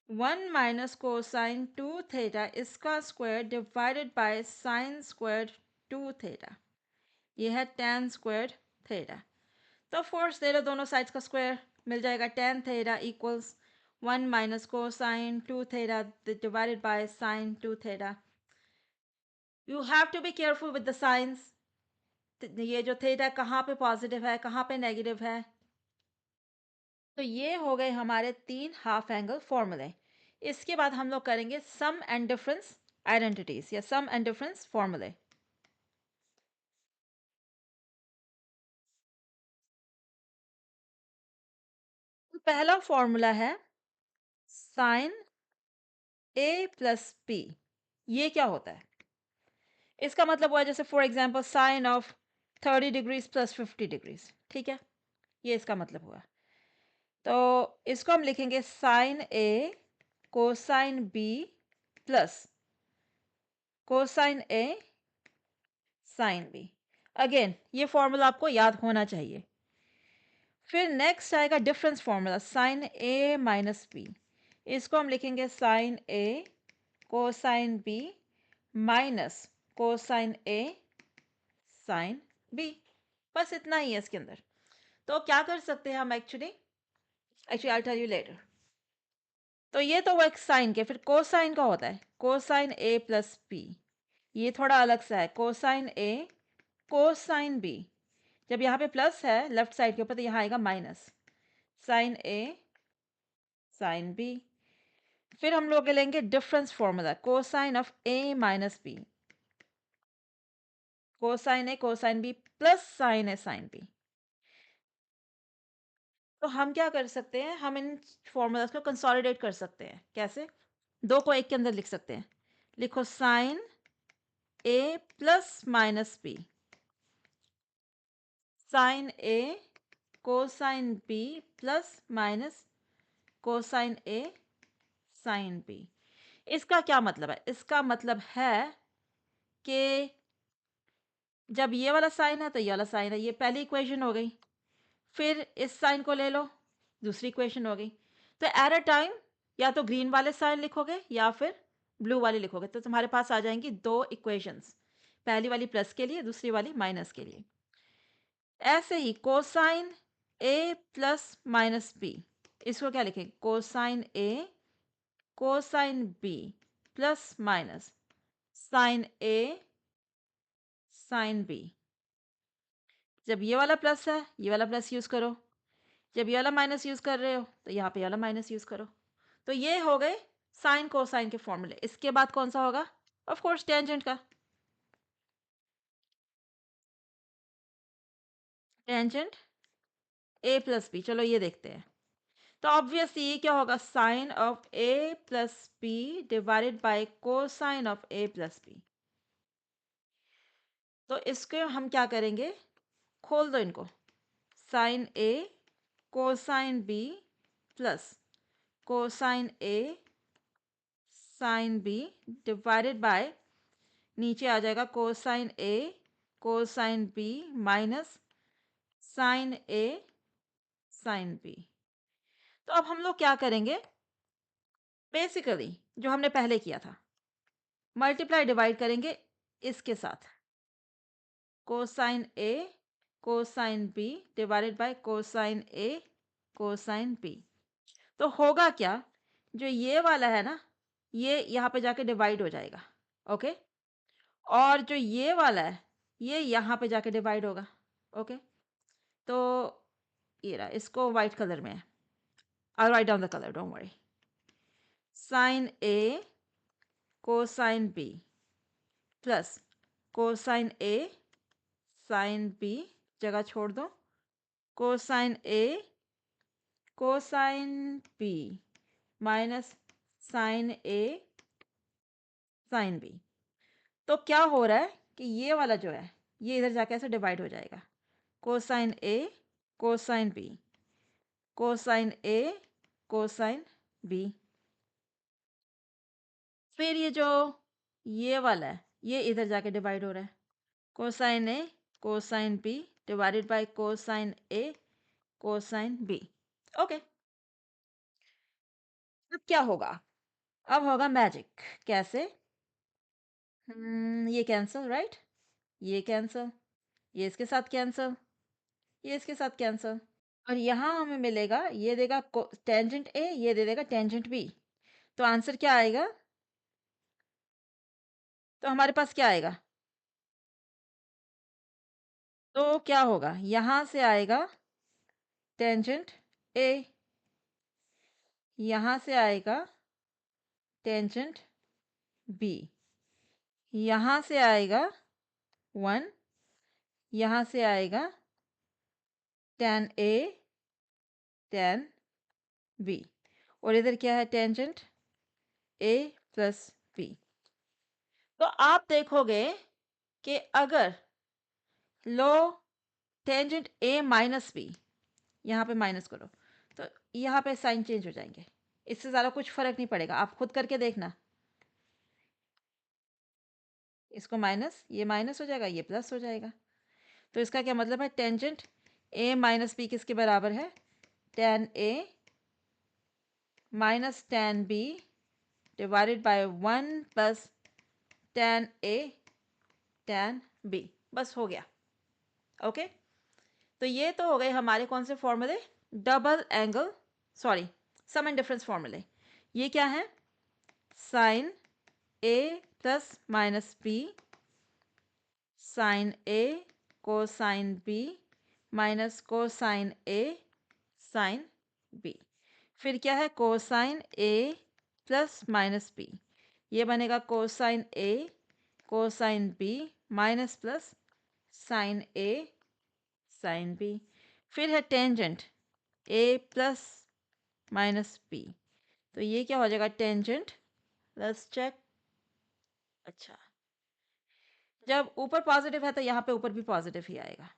1 माइनस कोसाइन 2 थीटा इसका square divided by sine square 2 theta. ये है tan स्क्वायर थीटा। तो फोर्स दे लो, दोनों साइड्स का स्क्वायर मिल जाएगा। tan theta equals 1 minus cosine 2 theta divided by sine 2 theta. You have to be careful with the signs. ये जो theta कहाँ पे पॉजिटिव है, कहाँ पे नेगेटिव है। तो ये हो गए हमारे 3 हाफ एंगल फॉर्मूले। इसके बाद हम लोग करेंगे सम एंड डिफरेंस आइडेंटिटीज या सम एंड डिफरेंस फॉर्मूले। तो पहला फॉर्मूला है साइन ए प्लस पी। ये क्या होता है? इसका मतलब हुआ जैसे for example sine of 30 degrees plus 50 degrees, ठीक है? ये इसका मतलब हुआ। तो इसको हम लिखेंगे sign A cosine B plus cosine A sine B. Again ये फॉर्मूला आपको याद होना चाहिए। फिर नेक्स्ट आएगा डिफरेंस फॉर्मूला साइन ए माइनस बी। इसको हम लिखेंगे sign A cosine B minus cosine A sine B. बस इतना ही है इसके अंदर। तो क्या कर सकते हैं हम actually, I tell you later. तो ये तो वो एक साइन के, फिर कोसाइन का होता है कोसाइन ए प्लस बी। ये थोड़ा अलग सा है कोसाइन ए कोसाइन बी। जब यहाँ पे प्लस है लेफ्ट साइड के ऊपर तो यहाँ आएगा minus sine A sine B. फिर हम लोग लेंगे difference formula cosine of A minus B cosine A cosine B plus sine A sine B. तो हम क्या कर सकते हैं, हम इन फॉर्मूलाज को कंसोलिडेट कर सकते हैं। कैसे? दो को एक के अंदर लिख सकते हैं। लिखो sine A plus minus B sine A cosine B plus minus cosine A sine B. इसका क्या मतलब है? इसका मतलब है कि जब ये वाला साइन है तो ये वाला साइन है, ये पहली इक्वेशन हो गई। फिर इस साइन को ले लो, दूसरी इक्वेशन हो गई। तो एट अ टाइम या तो ग्रीन वाले साइन लिखोगे या फिर ब्लू वाले लिखोगे, तो तुम्हारे पास आ जाएंगी दो इक्वेशंस, पहली वाली प्लस के लिए, दूसरी वाली माइनस के लिए। ऐसे ही cosine A plus minus B, इसको क्या लिखेंगे cosine A cosine B plus minus sine A sine B. जब ये वाला प्लस है ये वाला प्लस यूज करो, जब ये वाला माइनस यूज कर रहे हो तो यहाँ पे ये वाला माइनस यूज करो। तो ये हो गए साइन कोसाइन के फॉर्मूले। इसके बाद कौन सा होगा? ऑफ कोर्स टेंजेंट का। टेंजेंट ए प्लस बी, चलो ये देखते हैं। तो ऑब्वियसली ये क्या होगा sine of A plus B divided by cosine of A plus B. तो इसके हम क्या करेंगे, खोल दो इनको। Sine A cosine B plus cosine A sine B divided by, नीचे आ जाएगा cosine A cosine B minus sine A sine B. तो अब हम लोग क्या करेंगे, बेसिकली जो हमने पहले किया था, मल्टीप्लाई डिवाइड करेंगे इसके साथ cosine A cosine B divided by cosine A cosine B. तो होगा क्या, जो ये वाला है ना ये यहाँ पे जाके डिवाइड हो जाएगा। ओके, और जो ये वाला है ये यहाँ पे जाके डिवाइड होगा। ओके, तो ये रहा, इसको वाइट कलर में है। I write down the colour, don't worry. Sine A cosine B plus cosine A sine B, जगह छोड़ दो, cosine A cosine B minus sine A sine B. तो क्या हो रहा है कि ये वाला जो है ये इधर जाके ऐसे डिवाइड हो जाएगा, cosine A cosine B cosine A cosine B. फिर ये जो ये वाला है ये इधर जाके डिवाइड हो रहा है, cosine A cosine B divided by cosine A cosine B. Okay, अब क्या होगा? अब होगा मैजिक। कैसे? ये कैंसल, राइट? ये कैंसल, ये इसके साथ कैंसल, ये इसके साथ कैंसल, और यहाँ हमें मिलेगा ये देगा टेंजेंट ए, ये दे देगा टेंजेंट बी। तो आंसर क्या आएगा? तो हमारे पास क्या आएगा? तो क्या होगा, यहां से आएगा टेंजेंट ए, यहां से आएगा टेंजेंट बी, यहां से आएगा 1, यहां से आएगा tan ए tan बी, और इधर क्या है, टेंजेंट ए प्लस बी। तो आप देखोगे कि अगर लो टेंजेंट ए माइनस बी, यहाँ पे माइनस करो तो यहाँ पे साइन चेंज हो जाएंगे, इससे ज़्यादा कुछ फर्क नहीं पड़ेगा, आप खुद करके देखना। इसको माइनस, ये माइनस हो जाएगा, ये प्लस हो जाएगा। तो इसका क्या मतलब है, टेंजेंट ए माइनस बी किसके बराबर है, tan A minus tan B divided by 1 plus tan A tan B. बस हो गया। ओके, तो ये तो हो गए हमारे कौन से फॉर्मूले, double angle, sorry, sum and difference फॉर्मूले। ये क्या है, sine A plus minus B sine A cosine B minus cosine A sine B. फिर क्या है, cosine A plus minus B, ये बनेगा cosine A cosine B minus plus sine A sine B. फिर है tangent A plus minus B, तो ये क्या हो जाएगा, टेंजेंट, लेट्स चेक। अच्छा, जब ऊपर पॉजिटिव है तो यहाँ पे ऊपर भी पॉजिटिव ही आएगा।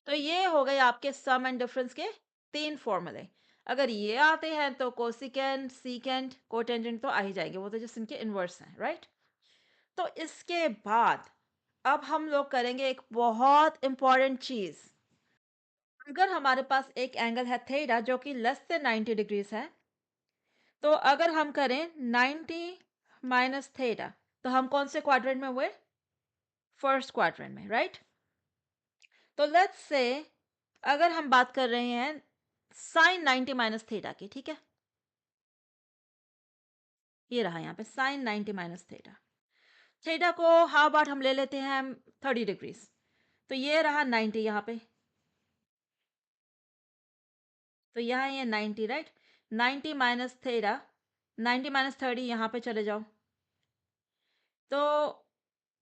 तो ये हो गए आपके सम एंड डिफरेंस के 3 फॉर्मूले। अगर ये आते हैं तो कोसिकेंट सीकेंट कोटेंजेंट तो आ ही जाएंगे, वो तो जस्ट इनके इन्वर्स हैं, राइट। तो इसके बाद अब हम लोग करेंगे एक बहुत इंपॉर्टेंट चीज। अगर हमारे पास एक एंगल है थीटा जो कि लेस देन 90 डिग्रीज है, तो अगर हम करें 90 माइनस थीटा, तो हम कौन से क्वाड्रेंट में हुए, फर्स्ट क्वाड्रेंट में, राइट। तो लेट्स से अगर हम बात कर रहे हैं साइन 90 माइनस थीटा की, ठीक है, ये रहा यहाँ पे साइन 90 माइनस थीटा। थीटा को हाफ बार हम ले लेते हैं 30 डिग्रीज, तो ये रहा 90 यहाँ पे, तो यहाँ ये 90, राइट। 90 माइनस थीटा, 90 माइनस 30 यहाँ पे चले जाओ, तो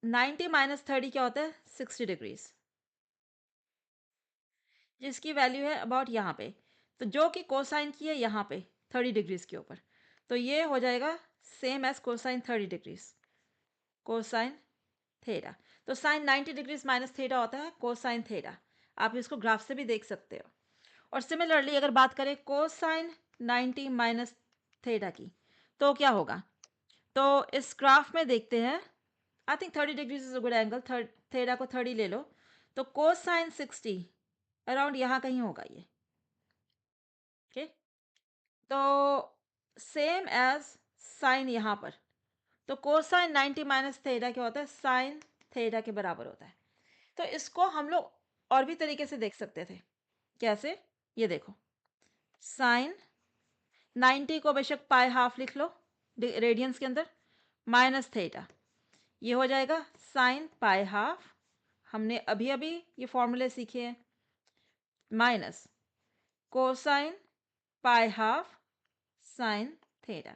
90 माइनस 30 क्या होता है, 60 डिग्रीज, जिसकी वैल्यू है अबाउट यहाँ पे, तो जो कि कोसाइन की है यहाँ पे 30 डिग्रीज के ऊपर, तो ये हो जाएगा same as cosine 30 degrees, cosine theta. तो साइन 90 डिग्रीज माइनस थीटा होता है कोसाइन थीटा, आप इसको ग्राफ से भी देख सकते हो। और सिमिलरली अगर बात करें कोसाइन 90 माइनस थीटा की, तो क्या होगा, तो इस ग्राफ में देखते हैं, I think 30 degrees is a good angle, theta को 30 ले लो, तो कोसाइन 60 अराउंड यहाँ कहीं होगा ये, ओके। तो सेम एज साइन यहाँ पर, तो कोसाइन 90 माइनस थीटा क्या होता है, साइन थीटा के बराबर होता है। तो इसको हम लोग और भी तरीके से देख सकते थे, कैसे, ये देखो, साइन 90 को बेशक पाई हाफ लिख लो रेडियंस के अंदर, माइनस थीटा, ये हो जाएगा साइन पाई हाफ, हमने अभी अभी ये फॉर्मूले सीखे हैं, minus cosine pi half sine theta.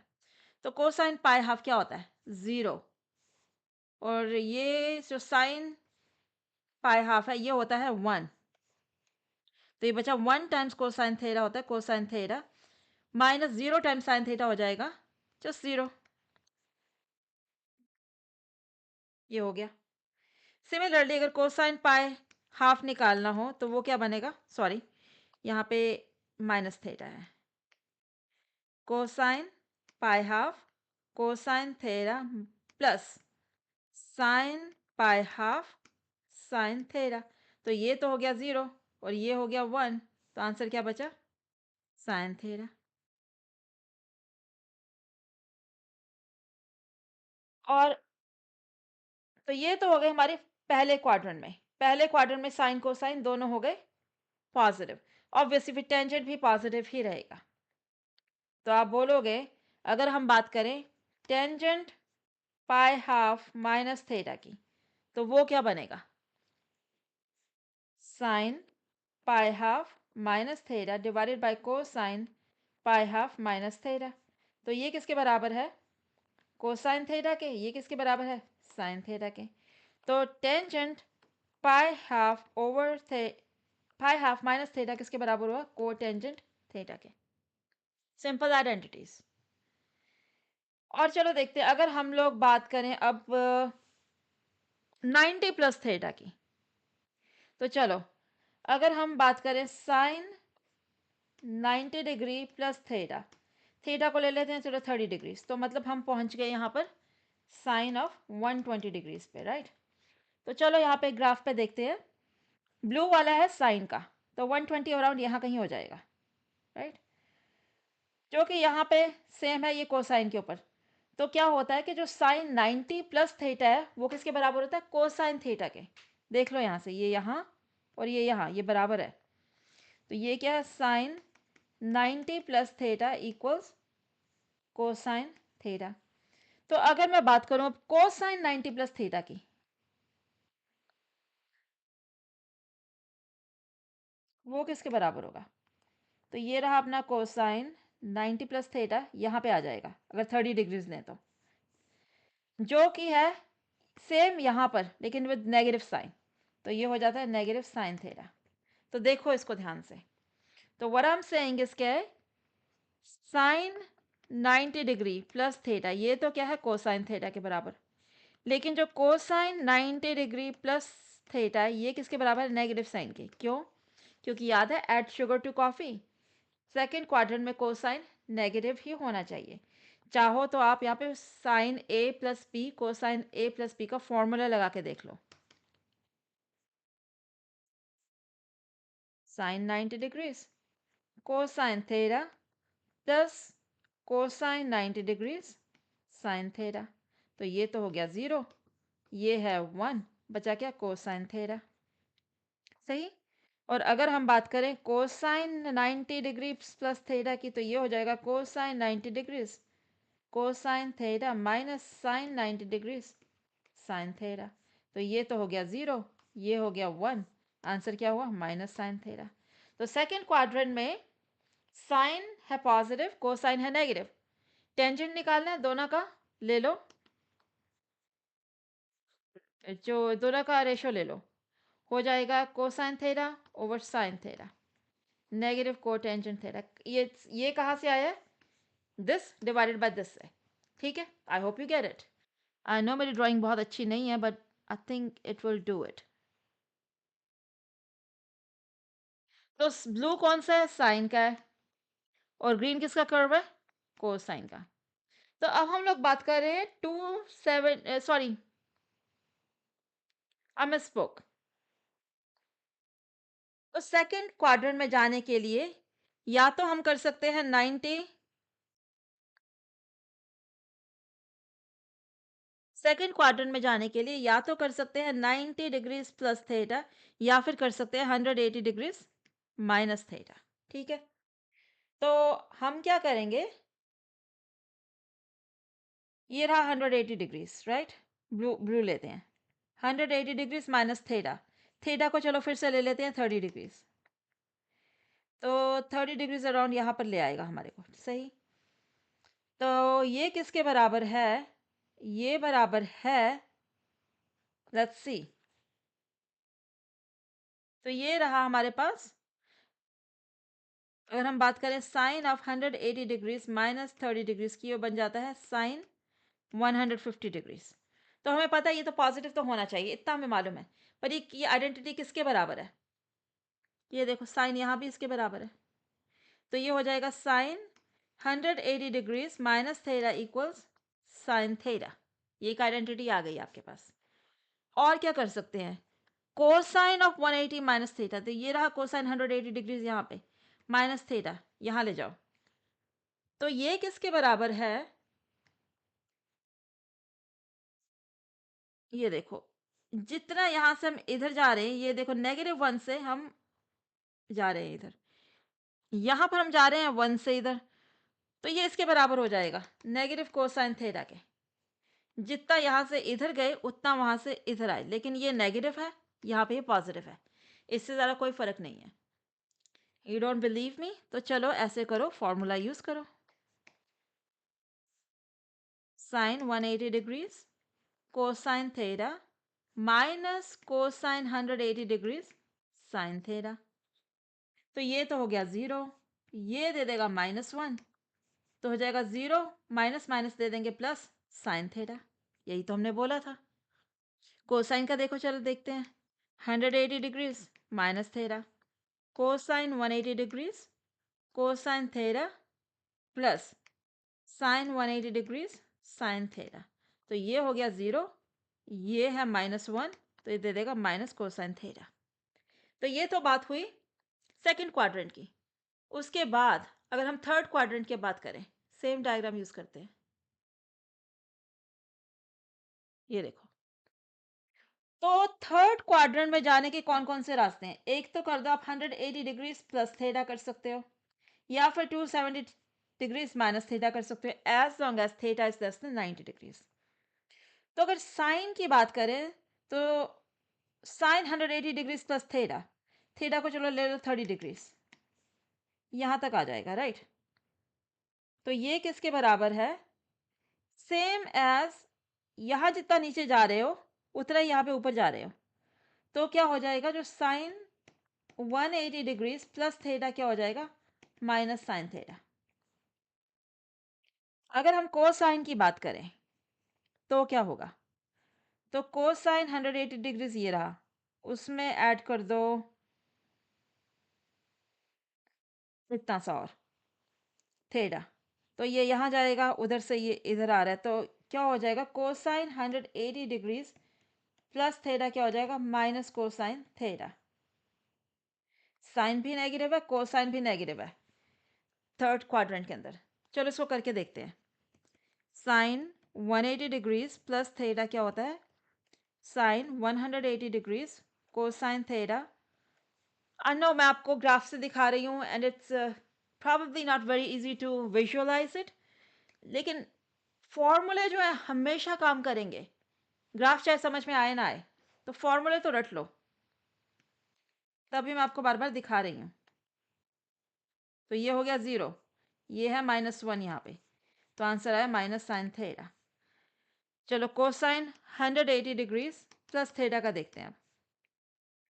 तो कोसाइन पाई हाफ क्या होता है, 0, और ये जो साइन पाई हाफ है ये होता है 1, तो ये बचा 1 टाइम्स कोसाइन थीटा होता है cosine theta, minus 0 times sine theta हो जाएगा जस्ट 0, ये हो गया। सिमिलरली अगर कोसाइन पाई हाफ निकालना हो तो वो क्या बनेगा, सॉरी यहाँ पे माइनस थीटा है, cosine pi half cosine theta plus sine pi half sine theta, तो ये तो हो गया 0 और ये हो गया 1, तो आंसर क्या बचा, साइन थीटा। और तो ये तो हो गए हमारे पहले क्वाड्रेंट में। पहले क्वाड्रेंट में साइन कोसाइन दोनों हो गए पॉजिटिव, ऑब्वियसली फिर टेंजेंट भी पॉजिटिव ही रहेगा। तो आप बोलोगे, अगर हम बात करें टेंजेंट पाई हाफ माइनस थीटा की, तो वो क्या बनेगा? Sign pi half minus theta divided by cosine pi half minus theta. तो ये किसके बराबर है? कोसाइन थीटा के। ये किसके बराबर है? साइन थीटा के। तो tangent pi half over the pi half minus theta किसके बराबर हुआ? को टेंजेंट थीटा के। Simple identities. और चलो देखते हैं, अगर हम लोग बात करें अब 90 प्लस थीटा की, तो चलो अगर हम बात करें sine 90 degree plus theta, theta को ले लेते हैं चलो 30 डिग्रीज, तो मतलब हम पहुंच गए यहाँ पर साइन ऑफ 120 डिग्रीज पे, राइट। तो चलो यहाँ पे ग्राफ पे देखते हैं। ब्लू वाला है साइन का, तो 120 अराउंड यहाँ कहीं हो जाएगा, राइट। जो कि यहाँ पे सेम है ये कोसाइन के ऊपर। तो क्या होता है कि जो साइन 90 प्लस थीटा है वो किसके बराबर होता है? कोसाइन थीटा के। देख लो यहाँ से, ये यहाँ और ये यहाँ, ये बराबर है। तो ये क्या है? Sine 90 plus theta equals cosine theta. तो अगर मैं बात करूं अब कोसाइन 90 प्लस थीटा की, वो किसके बराबर होगा? तो ये रहा अपना कोसाइन 90 प्लस थीटा, यहाँ पे आ जाएगा अगर 30 डिग्रीज लें तो, जो कि है सेम यहाँ पर लेकिन विद नेगेटिव साइन। तो ये हो जाता है नेगेटिव साइन थीटा। तो देखो इसको ध्यान से। तो what I am saying is क्या है? साइन 90 डिग्री प्लस थीटा, ये तो क्या है? कोसाइन थीटा के बराबर। लेकिन जो कोसाइन 90 डिग्री प्लस थीटा, ये किसके बराबर है? नेगेटिव साइन के। क्यों? क्योंकि याद है add sugar to coffee, second quadrant में कोसाइन नेगेटिव ही होना चाहिए। चाहो तो आप यहाँ पे sine A plus B cosine A plus B का फॉर्मूला लगा के देख लो। Sine 90 degrees cosine theta plus cosine 90 degrees sine theta. तो ये तो हो गया 0, ये है 1, बचा क्या? Cosine theta. सही। और अगर हम बात करें कोसाइन 90 डिग्री प्लस थीटा की, तो ये हो जाएगा cosine 90 degrees cosine theta minus sine 90 degrees sine theta. तो ये तो हो गया 0, ये हो गया 1, आंसर क्या हुआ? Minus sign theta. तो सेकेंड क्वाड्रेंट में साइन है पॉजिटिव, कोसाइन है नेगेटिव, टेंजेंट निकालना है दोनों का, ले लो, जो दोनों का रेशो ले लो, हो जाएगा cosine theta over sine theta, negative को टेंजेंट थीटा। ये कहाँ से आया है? दिस डिवाइडेड बाय दिस से। ठीक है, I hope you get it. I know मेरी ड्राइंग बहुत अच्छी नहीं है, but I think it will do it. तो ब्लू कौन सा है? साइन का है। और ग्रीन किसका कर्व है? कोसाइन का। तो अब हम लोग बात कर रहे हैं 2 7 सॉरी, आई मिसस्पोक। तो सेकंड क्वाड्रेंट में जाने के लिए या तो हम कर सकते हैं 90, सेकंड क्वाड्रेंट में जाने के लिए या तो कर सकते हैं 90 डिग्रीज प्लस थीटा, या फिर कर सकते हैं 180 डिग्रीज माइनस थीटा। ठीक है, तो हम क्या करेंगे? ये रहा 180 डिग्रीज, राइट। ब्लू ब्लू लेते हैं, 180 डिग्रीज माइनस थीटा, थीटा को चलो फिर से ले लेते हैं 30 डिग्रीज। तो 30 डिग्रीज अराउंड यहाँ पर ले आएगा हमारे को, सही। तो ये किसके बराबर है? ये बराबर है, लेट्स सी। तो ये रहा हमारे पास, अगर हम बात करें sine of 180 degrees minus 30 degrees की, वो बन जाता है साइन 150 डिग्रीज। तो हमें पता है ये तो पॉजिटिव तो होना चाहिए, इतना हमें मालूम है। पर ये आइडेंटिटी किसके बराबर है? ये देखो साइन यहाँ भी इसके बराबर है। तो ये हो जाएगा sine 180 degrees minus theta equals sine theta. ये एक आइडेंटिटी आ गई आपके पास। और क्या कर सकते हैं? कोसाइन ऑफ 180 माइनस थीटा, तो ये रहा कोसाइन 180 डिग्रीज यहाँ पे, माइनस थीटा यहाँ ले जाओ। तो ये किसके बराबर है? ये देखो, जितना यहाँ से हम इधर जा रहे हैं, ये देखो -1 से हम जा रहे हैं इधर, यहाँ पर हम जा रहे हैं 1 से इधर, तो ये इसके बराबर हो जाएगा नेगेटिव कोसाइन थीटा के। जितना यहाँ से इधर गए उतना वहाँ से इधर आए, लेकिन ये नेगेटिव है, यहाँ पे ये पॉजिटिव है, इससे ज़्यादा कोई फ़र्क नहीं है। You don't believe me? तो चलो ऐसे करो, फॉर्मूला यूज़ करो। Sine 180 degrees cosine theta minus cosine 180 degrees sine theta. तो ये तो हो गया 0, ये दे देगा -1, तो हो जाएगा 0 माइनस माइनस दे देंगे प्लस साइन थीटा। यही तो हमने बोला था। कोसाइन का देखो, चलो देखते हैं। 180 degrees minus theta, cosine 180 degrees cosine theta plus sign 180 degrees sine theta. तो ये हो गया 0, ये है -1, तो ये दे देगा माइनस कोसाइन थीटा। तो ये तो बात हुई सेकंड क्वाड्रेंट की। उसके बाद अगर हम थर्ड क्वाड्रेंट की बात करें, सेम डायग्राम यूज करते हैं। ये देखो, तो थर्ड क्वाड्रेंट में जाने के कौन कौन से रास्ते हैं? एक तो कर दो आप 180 डिग्रीज प्लस थीटा कर सकते हो, या फिर 270 डिग्रीज माइनस थीटा कर सकते हो, as long as theta is less than 90 degrees. तो अगर साइन की बात करें तो sine 180 degrees plus theta, theta को चलो ले लो 30 डिग्रीज, यहाँ तक आ जाएगा, राइट? तो ये किसके बराबर है? सेम एज यहाँ जितना नीचे जा रहे हो उतना ही यहाँ पे ऊपर जा रहे हो। तो क्या हो जाएगा, जो साइन 180 डिग्रीज प्लस थीटा क्या हो जाएगा? Minus sine theta. अगर हम कोसाइन की बात करें तो क्या होगा? तो कोसाइन 180 डिग्रीज ये रहा, उसमें ऐड कर दो इतना सा और थीटा, तो ये यहाँ जाएगा, उधर से ये इधर आ रहा है, तो क्या हो जाएगा? कोसाइन 180 डिग्रीज प्लस थीटा क्या हो जाएगा? Minus cosine theta. साइन भी नेगेटिव है, कोसाइन भी नेगेटिव है थर्ड क्वाड्रेंट के अंदर। चलो इसको करके देखते हैं। साइन 180 डिग्रीज प्लस थीटा क्या होता है? Sine 180 degrees cosine theta. I know मैं आपको ग्राफ से दिखा रही हूँ and it's probably not very easy to visualize it, लेकिन फॉर्मूले जो है हमेशा काम करेंगे, ग्राफ चाहे समझ में आए ना आए, तो फॉर्मूले तो रट लो, तभी मैं आपको बार बार दिखा रही हूँ। तो ये हो गया 0, ये है -1 यहाँ पे, तो आंसर आया माइनस साइन थीटा। चलो कोसाइन 180 डिग्रीज प्लस थीटा का देखते हैं अब।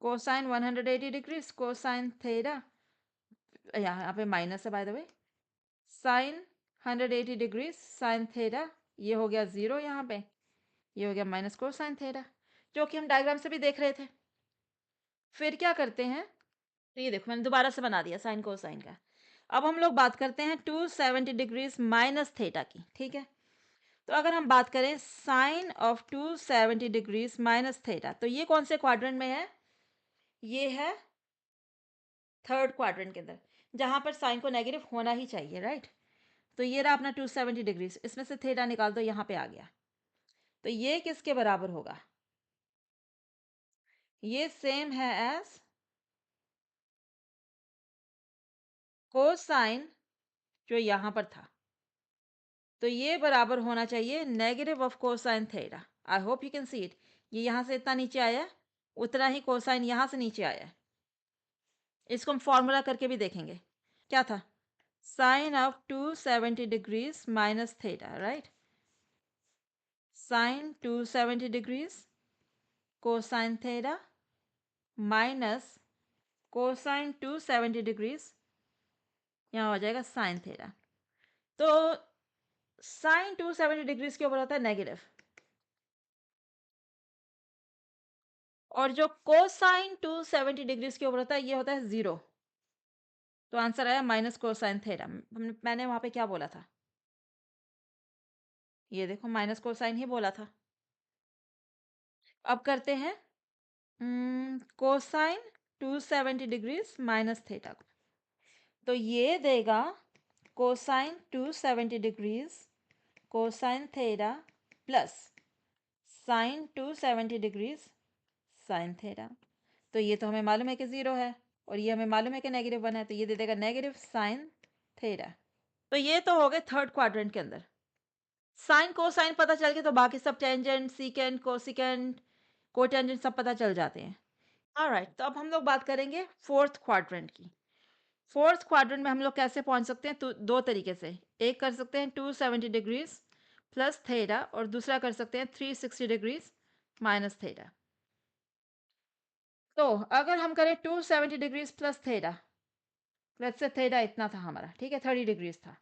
कोसाइन 180 डिग्रीज कोसाइन थीटा, यहाँ पे माइनस है by the way, sine 180 degrees sine theta, ये हो गया 0 यहाँ पे, ये हो गया माइनस कोसाइन थीटा, जो कि हम डायग्राम से भी देख रहे थे। फिर क्या करते हैं? तो ये देखो मैंने दोबारा से बना दिया साइन कोसाइन का। अब हम लोग बात करते हैं 270 डिग्रीज माइनस थीटा की, ठीक है? तो अगर हम बात करें sine of 270 degrees minus theta, तो ये कौन से क्वाड्रेंट में है? ये है थर्ड क्वाड्रेंट के अंदर, जहां पर साइन को नेगेटिव होना ही चाहिए, राइट? तो ये रहा अपना 270 डिग्रीज, इसमें से थीटा निकाल दो, यहाँ पे आ गया। तो ये किसके बराबर होगा? ये सेम है एज कोसाइन जो यहाँ पर था, तो ये बराबर होना चाहिए negative of cosine theta. I hope you can see it. ये यहाँ से इतना नीचे आया है, उतना ही कोसाइन यहाँ से नीचे आया है। इसको हम फॉर्मूला करके भी देखेंगे। क्या था? Sine of 270 degrees minus theta, right? Sine 270 degrees cosine theta minus cosine 270 degrees, यहाँ हो जाएगा साइन थीटा। तो साइन 270 डिग्रीज के ऊपर होता है नेगेटिव, और जो कोसाइन 270 डिग्रीज के ऊपर होता है ये होता है 0। तो आंसर आया माइनस कोसाइन थीटा। मैंने वहां पे क्या बोला था? ये देखो माइनस कोसाइन ही बोला था। अब करते हैं कोसाइन 270 डिग्रीज माइनस थीटा को, तो ये देगा cosine 270 degrees cosine theta plus sign 270 degrees sine theta. तो ये तो हमें मालूम है कि 0 है और ये हमें मालूम है कि -1 है, तो ये दे देगा नेगेटिव साइन थीटा। तो ये तो हो गए थर्ड क्वाड्रेंट के अंदर। साइन कोसाइन पता चल गया तो बाकी सब टेंजेंट, सीकेंट, कोसिकेंट, कोटेंजेंट सब पता चल जाते हैं। ऑलराइट, तो अब हम लोग बात करेंगे फोर्थ क्वाड्रेंट की। फोर्थ क्वाड्रेंट में हम लोग कैसे पहुंच सकते हैं? तो दो तरीके से, एक कर सकते हैं 270 डिग्रीज प्लस थीटा और दूसरा कर सकते हैं 360 डिग्रीज माइनस थीटा। तो अगर हम करें 270 degrees plus theta, let's say theta इतना था हमारा, ठीक है, 30 डिग्रीज था,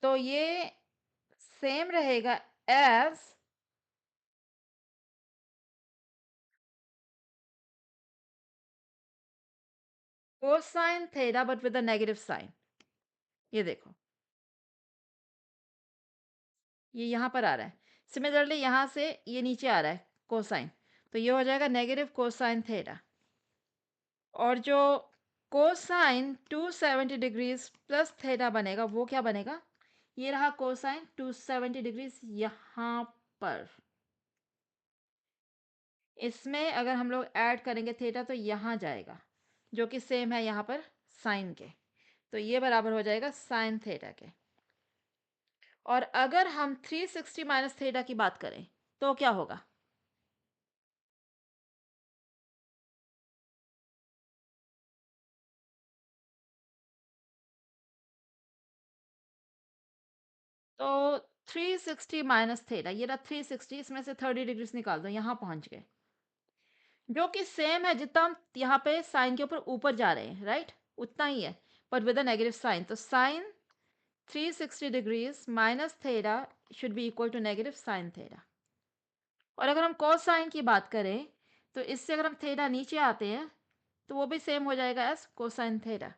तो ये सेम रहेगा as cosine theta but with a negative sign. ये देखो, ये यहाँ पर आ रहा है। सिमिलरली यहाँ से ये नीचे आ रहा है कोसाइन, तो ये हो जाएगा नेगेटिव कोसाइन थीटा। और जो कोसाइन 270 डिग्रीज प्लस थीटा बनेगा वो क्या बनेगा? ये रहा कोसाइन 270 डिग्रीज यहाँ पर। इसमें अगर हम लोग ऐड करेंगे थीटा तो यहाँ जाएगा, जो कि सेम है यहाँ पर साइन के, तो ये बराबर हो जाएगा साइन थीटा के। और अगर हम 360 माइनस थीटा की बात करें तो क्या होगा? तो 360 माइनस थीटा, ये रहा 360, इसमें से 30 डिग्रीज निकाल दो, यहाँ पहुंच गए, जो कि सेम है जितना हम यहाँ पे साइन के ऊपर ऊपर जा रहे हैं, राइट, उतना ही है, but with a negative sign. तो sine 360 degrees minus theta should be equal to negative sine theta. और अगर हम कोसाइन की बात करें तो इससे अगर हम थीटा नीचे आते हैं तो वो भी सेम हो जाएगा एज कोसाइन थीटा।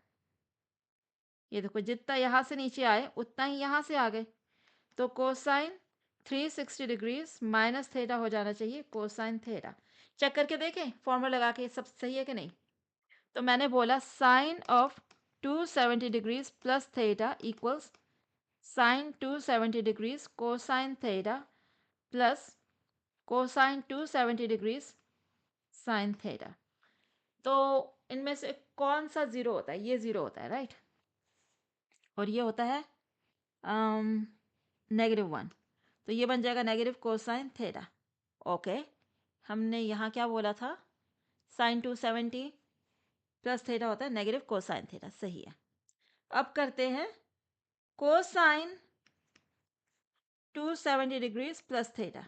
ये देखो, जितना यहाँ से नीचे आए उतना ही यहाँ से आ गए, तो कोसाइन 360 डिग्रीज माइनस थीटा हो जाना चाहिए कोसाइन थीटा। चेक करके देखें फॉर्मूला लगा के सब सही है कि नहीं। तो मैंने बोला sine of 270 degrees plus theta equals sine 270 degrees cosine theta plus cosine 270 degrees sine theta. तो इनमें से कौन सा जीरो होता है? ये जीरो होता है, राइट, और ये होता है -1, तो ये बन जाएगा नेगेटिव कोसाइन थीटा। ओके, हमने यहाँ क्या बोला था? साइन 270 प्लस थीटा होता है नेगेटिव कोसाइन थीटा, सही है। अब करते हैं कोसाइन 270 डिग्रीज प्लस थीटा।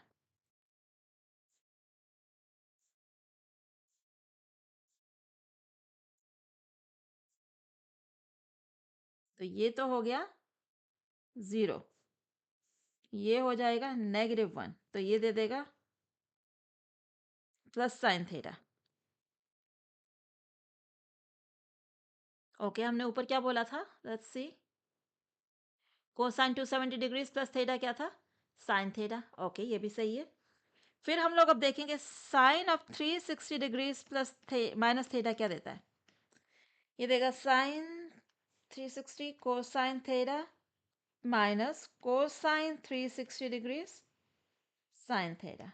तो ये तो हो गया 0, ये हो जाएगा -1, तो ये दे देगा प्लस साइन थीटा। ओके, हमने ऊपर क्या बोला था? Let's see, cosine 270 degrees plus theta क्या था? Sine theta. ओके, ये भी सही है। फिर हम लोग अब देखेंगे sine of 360 degrees plus minus theta क्या देता है। ये देगा sine 360 cosine theta minus cosine 360 degrees sine theta.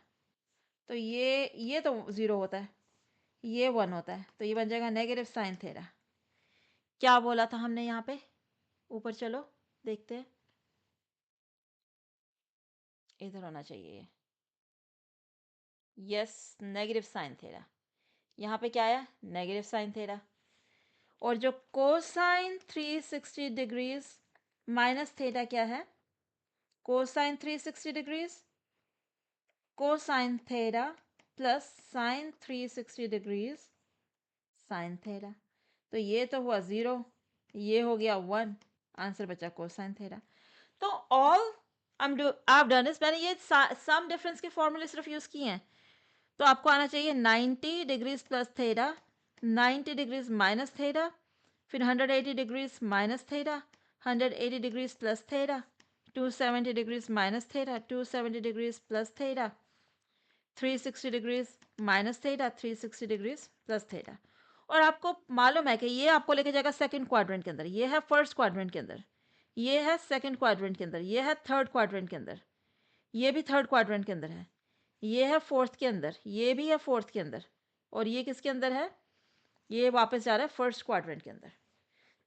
तो ये तो 0 होता है, ये 1 होता है, तो ये बन जाएगा नेगेटिव साइन थीटा। क्या बोला था हमने यहाँ पे? ऊपर चलो देखते हैं, इधर होना चाहिए। Yes, negative sine theta. यहाँ पे क्या आया? Negative sine theta. और जो कोसाइन 360 डिग्रीज माइनस थीटा क्या है? Cosine 360 degrees cosine theta plus sign 360 degrees sine theta. तो ये तो हुआ 0, ये हो गया 1, आंसर बचा कोसाइन थीटा। तो all I have done is, मैंने ये सम डिफरेंस के फॉर्मूले सिर्फ यूज किए हैं। तो आपको आना चाहिए 90 degrees plus theta, 90 degrees minus theta, फिर 180 degrees minus theta, 180 degrees plus theta, 270 degrees minus theta, 270 degrees plus theta, 360 degrees minus theta, 360 degrees plus theta. और आपको मालूम है कि ये आपको लेके जाएगा सेकंड क्वाड्रेंट के अंदर, ये है फर्स्ट क्वाड्रेंट के अंदर, ये है सेकंड क्वाड्रेंट के अंदर, ये है थर्ड क्वाड्रेंट के अंदर, ये भी थर्ड क्वाड्रेंट के अंदर है, ये है फोर्थ के अंदर, ये भी है फोर्थ के अंदर, और ये किसके अंदर है, ये वापस जा रहा है फर्स्ट क्वाड्रेंट के अंदर।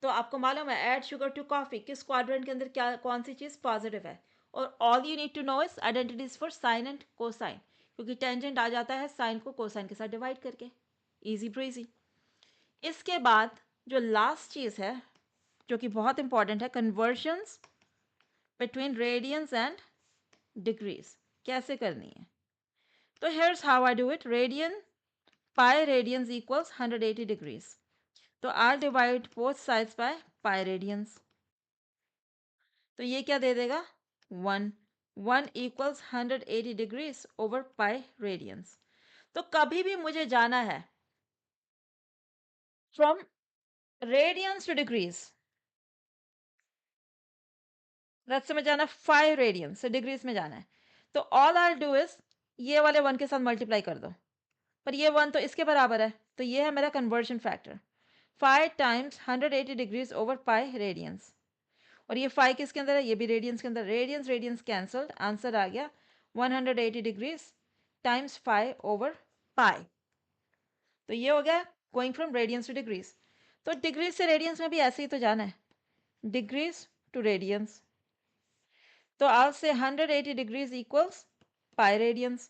तो आपको मालूम है ऐड शुगर टू कॉफ़ी किस क्वाड्रेंट के अंदर क्या कौन सी चीज़ पॉजिटिव है। और all you need to know is identities for sine and cosine, क्योंकि टेंजेंट आ जाता है साइन को कोसाइन के साथ डिवाइड करके। Easy breezy. इसके बाद जो लास्ट चीज़ है जो कि बहुत इंपॉर्टेंट है, conversions between radians and degrees कैसे करनी है। तो here's how I do it. Radian pi radians equals 180 degrees. तो I divide both sides by pi radians. तो ये क्या दे देगा, 1। 1 equals 180 degrees over pi radians. तो कभी भी मुझे जाना है फ्रॉम रेडियंस टू डिग्रीज, रथ में जाना 5 रेडियंस से डिग्रीज में जाना है, तो ऑल आई डू इज ये वाले 1 के साथ मल्टीप्लाई कर दो। पर ये 1 तो इसके बराबर है, तो ये है मेरा conversion factor. 5 times 180 degrees over pi radiance. और ये 5 किसके अंदर है, ये भी रेडियंस के अंदर। रेडियंस रेडियंस कैंसल्ड, आंसर आ गया 180 डिग्रीज टाइम्स 5 ओवर पाई। तो ये हो गया going from radians to degrees. तो डिग्रीज से रेडियंस में भी ऐसे ही तो जाना है, डिग्रीज टू रेडियंस। तो आज से 180 डिग्रीज इक्वल्स पाई रेडियंस।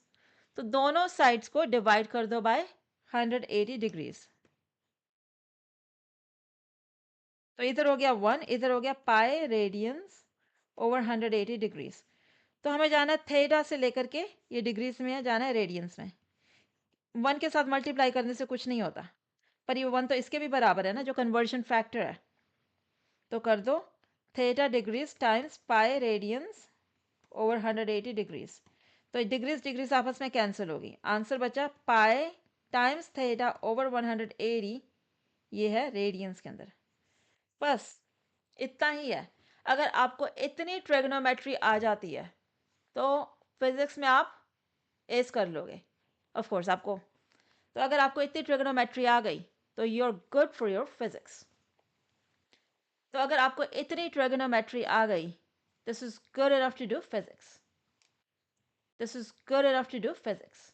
तो दोनों साइड्स को डिवाइड कर दो बाय 180 डिग्रीज। तो इधर हो गया 1, इधर हो गया पाई रेडियंस ओवर 180 डिग्रीज। तो हमें जाना है थीटा से लेकर के, ये डिग्रीज में है, जाना है रेडियंस में। 1 के साथ मल्टीप्लाई करने से कुछ नहीं होता, पर ये 1 तो इसके भी बराबर है ना, जो कन्वर्जन फैक्टर है। तो कर दो थीटा डिग्रीज टाइम्स पाई रेडियंस ओवर 180 डिग्रीज। तो डिग्रीज डिग्रीज आपस में कैंसिल होगी, आंसर बचा पाई टाइम्स थीटा ओवर 180, ये है रेडियंस के अंदर। बस इतना ही है। अगर आपको इतनी ट्रिग्नोमेट्री आ जाती है तो फिजिक्स में आप एस कर लोगे, ऑफ कोर्स आपको। तो अगर आपको इतनी ट्रिग्नोमेट्री आ गई तो you are good for your physics. तो अगर आपको इतनी ट्रिग्नोमेट्री आ गई, this is good enough to do physics, this is good enough to do physics.